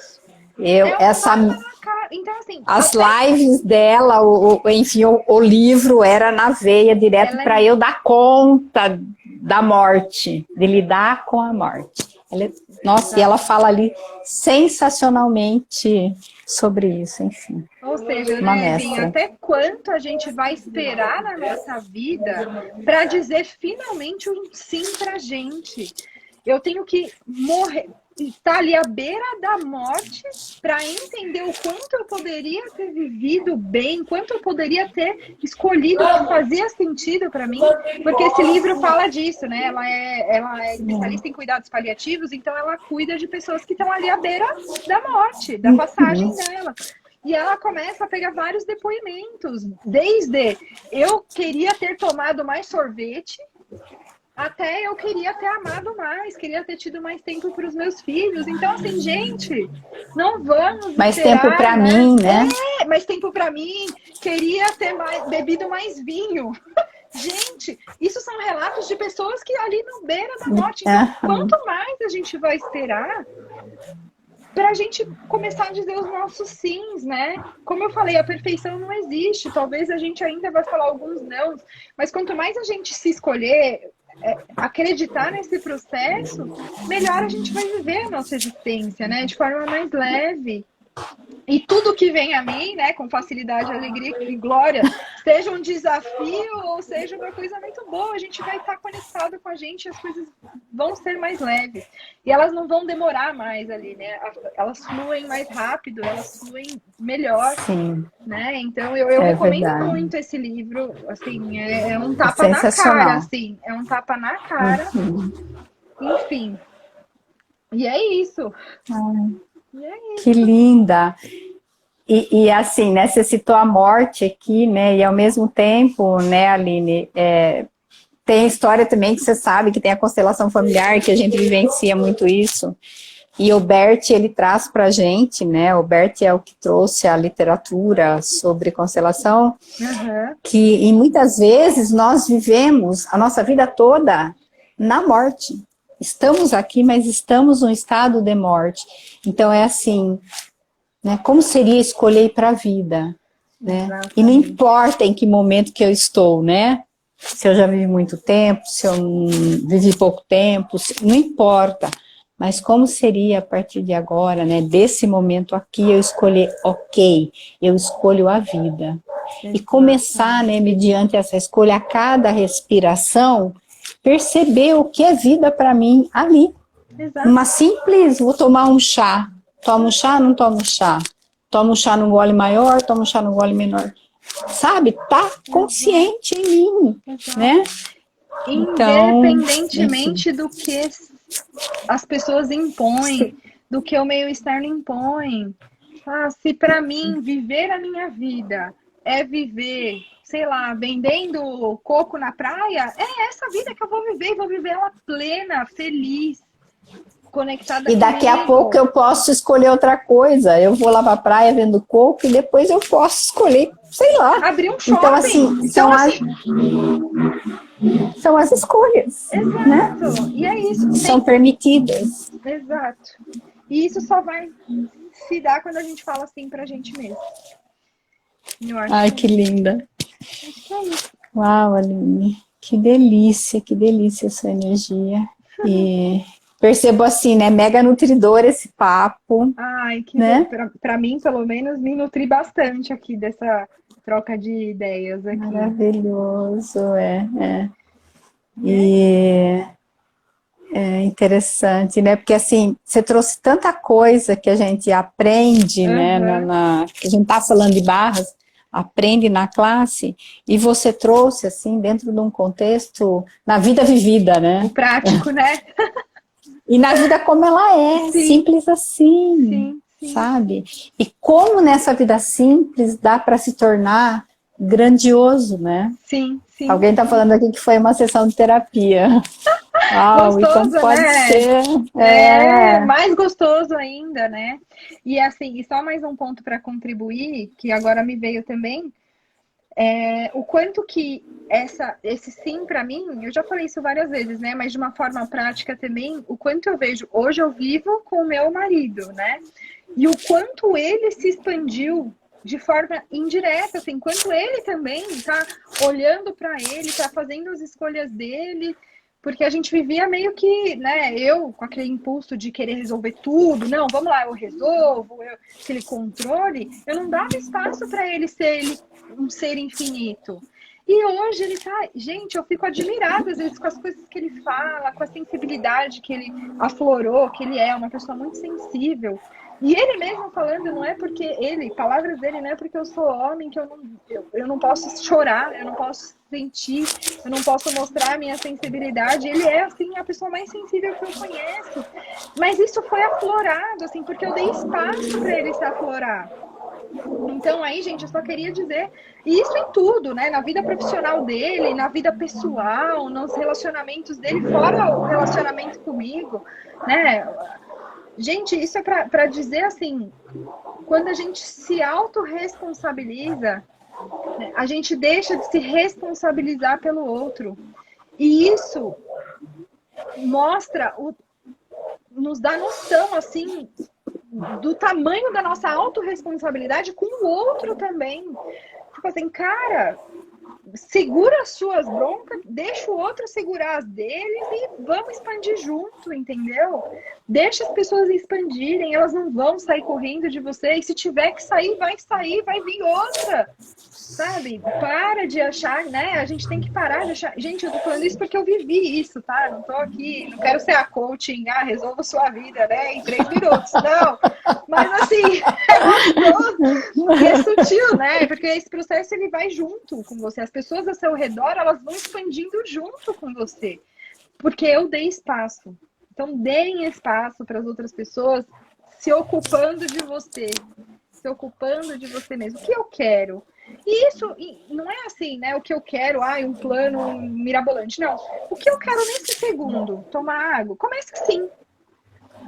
Então, assim, As lives dela, enfim, o livro era na veia, direto para eu dar conta da morte, de lidar com a morte. Nossa, e ela fala ali sensacionalmente sobre isso, enfim. Ou seja, uma né, Vinho, mestra. até quanto a gente vai esperar na nossa vida para dizer finalmente um sim pra gente? Eu tenho que morrer, estar ali à beira da morte para entender o quanto eu poderia ter vivido bem, quanto eu poderia ter escolhido o que fazia sentido para mim, porque esse livro fala disso, né? Ela é especialista em cuidados paliativos, então ela cuida de pessoas que estão ali à beira da morte, da passagem dela. E ela começa a pegar vários depoimentos, desde eu queria ter tomado mais sorvete, até eu queria ter amado mais, queria ter tido mais tempo para os meus filhos. Então, assim, gente, não vamos mais esperar, tempo para mim, né? Mais tempo para mim, queria ter bebido mais vinho. Gente, isso são relatos de pessoas que ali na beira da morte. Então, quanto mais a gente vai esperar para a gente começar a dizer os nossos sims, né? Como eu falei, a perfeição não existe. Talvez a gente ainda vai falar alguns não, mas quanto mais a gente se escolher, acreditar nesse processo, melhor a gente vai viver a nossa existência, né? De forma mais leve. E tudo que vem a mim, né, com facilidade, alegria e glória, seja um desafio ou seja uma coisa muito boa, a gente vai estar conectado com a gente e as coisas vão ser mais leves. E elas não vão demorar mais ali, né? Elas fluem mais rápido, elas fluem melhor. Sim. Né? Então eu recomendo muito esse livro, assim, é um tapa na cara, assim, é um tapa na cara. Enfim. E é isso. Que linda! E assim, né, você citou a morte aqui, né, e ao mesmo tempo, né, Aline, tem a história também que você sabe que tem a constelação familiar, que a gente vivencia muito isso, e o Bert, ele traz pra gente, né, o Bert é o que trouxe a literatura sobre constelação, que e muitas vezes nós vivemos a nossa vida toda na morte. Estamos aqui, mas estamos num estado de morte. Então é assim, né, como seria escolher para a vida, né? E não importa em que momento que eu estou, né? Se eu já vivi muito tempo, se eu vivi pouco tempo, não importa. Mas como seria a partir de agora, né? Desse momento aqui eu escolher, ok, eu escolho a vida. E começar, né, mediante essa escolha, a cada respiração, perceber o que é vida para mim ali. Uma simples, vou tomar um chá. Tomo um chá, não tomo chá. Tomo um chá num gole maior, tomo um chá num gole menor. Sabe? Tá consciente em mim, né? Independentemente do que as pessoas impõem, do que o meio externo impõe. Se para mim viver a minha vida é viver, sei lá, vendendo coco na praia, é essa vida que eu vou viver ela plena, feliz, conectada e daqui comigo. A pouco eu posso escolher outra coisa. Eu vou lá pra praia vendo coco e depois eu posso escolher, sei lá. Abrir um shopping. Então, assim, são as escolhas. Exato. Né? E é isso. São permitidas. Exato. E isso só vai se dar quando a gente fala assim pra gente mesmo. Ai, que linda. Acho que é isso. Uau, Aline. Que delícia essa energia. E percebo assim, né? Mega nutridor esse papo. Ai, que né? Pra mim, pelo menos, me nutri bastante aqui dessa troca de ideias aqui. Maravilhoso, E é interessante, né? Porque assim, você trouxe tanta coisa que a gente aprende, né? Que a gente tá falando de barras, aprende na classe, e você trouxe, assim, dentro de um contexto, na vida vivida, né? O prático, né? E na vida como ela é, simples assim, sabe? E como nessa vida simples dá para se tornar grandioso, né? Sim. Alguém tá falando aqui que foi uma sessão de terapia. Gostoso, então pode né? ser. Mais gostoso ainda, né? E assim, e só mais um ponto para contribuir, que agora me veio também, o quanto que esse sim para mim, eu já falei isso várias vezes, né? Mas de uma forma prática também, o quanto eu vejo, hoje eu vivo com o meu marido, né? E o quanto ele se expandiu de forma indireta, assim, enquanto ele também tá olhando para ele, tá fazendo as escolhas dele, porque a gente vivia meio que, né, eu com aquele impulso de querer resolver tudo, não, vamos lá, eu resolvo, aquele controle, eu não dava espaço para ele um ser infinito. E hoje ele tá, gente, eu fico admirada às vezes com as coisas que ele fala, com a sensibilidade que ele aflorou, que ele é uma pessoa muito sensível. E ele mesmo falando, não é porque ele, palavras dele, não é porque eu sou homem que eu não posso chorar, eu não posso sentir, eu não posso mostrar a minha sensibilidade. Ele é, assim, a pessoa mais sensível que eu conheço. Mas isso foi aflorado, assim, porque eu dei espaço para ele se aflorar. Então aí, gente, eu só queria dizer, e isso em tudo, né? Na vida profissional dele, na vida pessoal, nos relacionamentos dele, fora o relacionamento comigo, né? Gente, isso é para dizer assim, quando a gente se autorresponsabiliza, né, a gente deixa de se responsabilizar pelo outro. E isso nos dá noção, assim, do tamanho da nossa autorresponsabilidade com o outro também. Tipo assim, cara, segura as suas broncas, deixa o outro segurar as deles e vamos expandir junto, entendeu? Deixa as pessoas expandirem, elas não vão sair correndo de você, e se tiver que sair, vai vir outra, sabe? Para de achar, né? A gente tem que parar de achar. Gente, eu tô falando isso porque eu vivi isso, tá? Não tô aqui, não quero ser a coaching, resolva sua vida, né? Em 3 minutos, não. Mas assim, é gostoso e é sutil, né? Porque esse processo ele vai junto com você. As pessoas ao seu redor, elas vão expandindo junto com você. Porque eu dei espaço. Então, deem espaço para as outras pessoas se ocupando de você. Se ocupando de você mesmo. O que eu quero? E isso não é assim, né? O que eu quero, um plano mirabolante. Não. O que eu quero nesse segundo? Tomar água? Comece assim.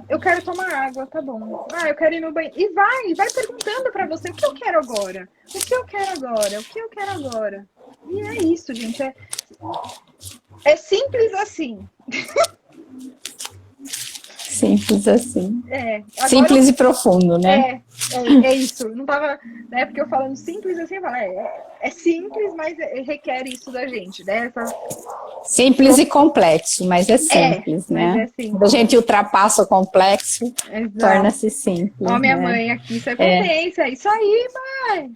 Eu quero tomar água, tá bom. Eu quero ir no banheiro. E vai perguntando pra você, o que eu quero agora? O que eu quero agora? O que eu quero agora? E é isso, gente. É simples assim. Simples assim. Agora, simples e profundo, né? É isso. Não tava, né? Porque eu falando simples assim, eu falo, é simples, mas requer isso da gente, né? Simples e complexo, mas é simples, né? Mas é simples. Quando a gente ultrapassa o complexo, torna-se simples. Ó, minha mãe aqui, isso é potência. É isso aí, mãe.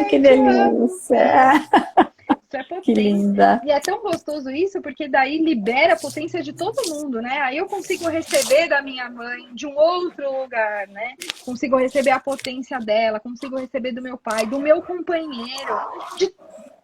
Que delícia. Isso é potência. Que linda. E é tão gostoso isso, porque daí libera a potência de todo mundo, né? Aí eu consigo receber da minha mãe de um outro lugar, né? Consigo receber a potência dela, consigo receber do meu pai, do meu companheiro, de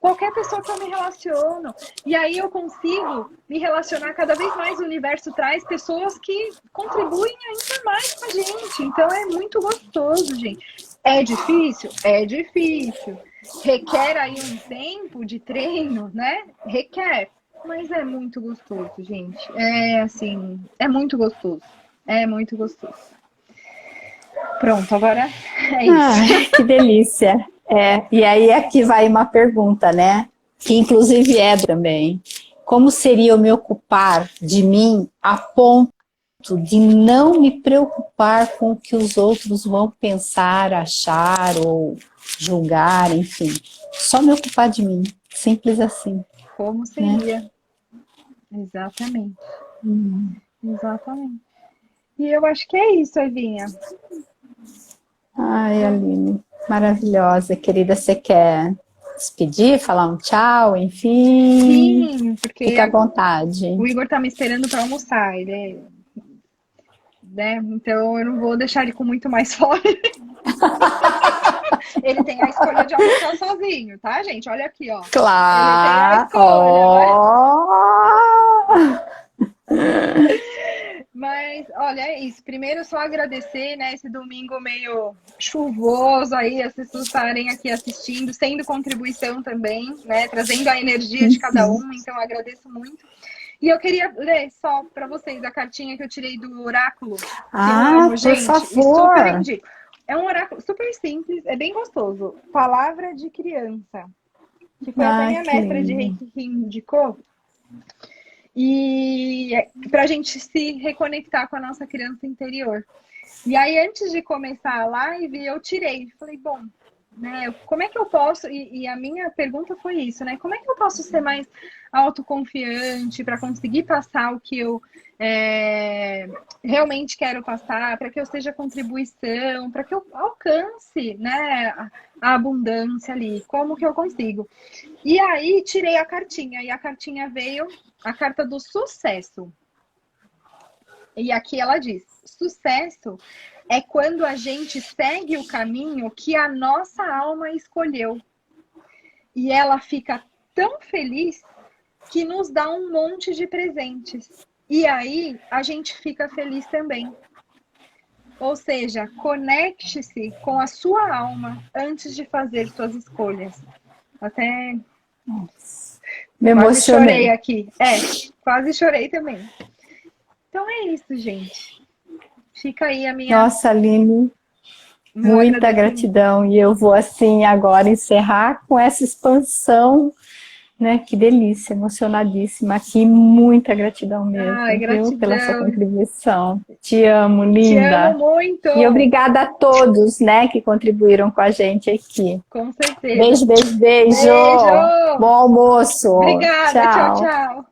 qualquer pessoa que eu me relaciono. E aí eu consigo me relacionar cada vez mais. O universo traz pessoas que contribuem ainda mais com a gente. Então é muito gostoso, gente. É difícil? É difícil. Requer aí um tempo de treino, né? Requer. Mas é muito gostoso, gente. É assim, é muito gostoso. É muito gostoso. Pronto, agora é isso. Que delícia. E aí aqui vai uma pergunta, né? Que inclusive é também. Como seria eu me ocupar de mim a ponto de não me preocupar com o que os outros vão pensar, achar ou julgar, enfim. Só me ocupar de mim. Simples assim. Como seria? Né? Exatamente. Exatamente. E eu acho que é isso, Evinha. Ai, Aline, maravilhosa, querida. Você quer despedir, falar um tchau, enfim? Sim, porque fica à vontade. O Igor tá me esperando para almoçar, ele né? Então eu não vou deixar ele com muito mais fome. Ele tem a escolha de almoçar sozinho, tá, gente? Olha aqui, ó. Claro. Ele tem a escolha, Mas, olha, é isso. Primeiro, só agradecer, né, esse domingo meio chuvoso aí, as pessoas estarem aqui assistindo, sendo contribuição também, né, trazendo a energia de cada um. Então, eu agradeço muito. E eu queria ler só para vocês a cartinha que eu tirei do oráculo. Por favor. Super indico. É um oráculo super simples, é bem gostoso. Palavra de criança. Que foi até minha mestra de Reiki que indicou. E para a gente se reconectar com a nossa criança interior. E aí, antes de começar a live, eu tirei. Falei, bom, né, como é que eu posso... E a minha pergunta foi isso, né? Como é que eu posso ser mais autoconfiante para conseguir passar o que eu realmente quero passar, para que eu seja contribuição, para que eu alcance, né, a abundância ali? Como que eu consigo? E aí, tirei a cartinha. E a cartinha veio, a carta do sucesso. E aqui ela diz: sucesso é quando a gente segue o caminho que a nossa alma escolheu. E ela fica tão feliz que nos dá um monte de presentes. E aí a gente fica feliz também. Ou seja, conecte-se com a sua alma antes de fazer suas escolhas. Até Me quase chorei emocionei. aqui. Quase chorei também. Então é isso, gente. Fica aí a minha... Nossa, Aline, meu muita agradecimento. gratidão. E eu vou, assim, agora encerrar com essa expansão, né? Que delícia, emocionadíssima aqui. Muita gratidão Ai, mesmo, viu? Pela sua gratidão. contribuição. Te amo, Te amo linda. muito. E obrigada a todos, né, que contribuíram com a gente aqui. Com certeza. Beijo, beijo, beijo. Beijo. Bom almoço. Obrigada. Tchau, Tchau. tchau.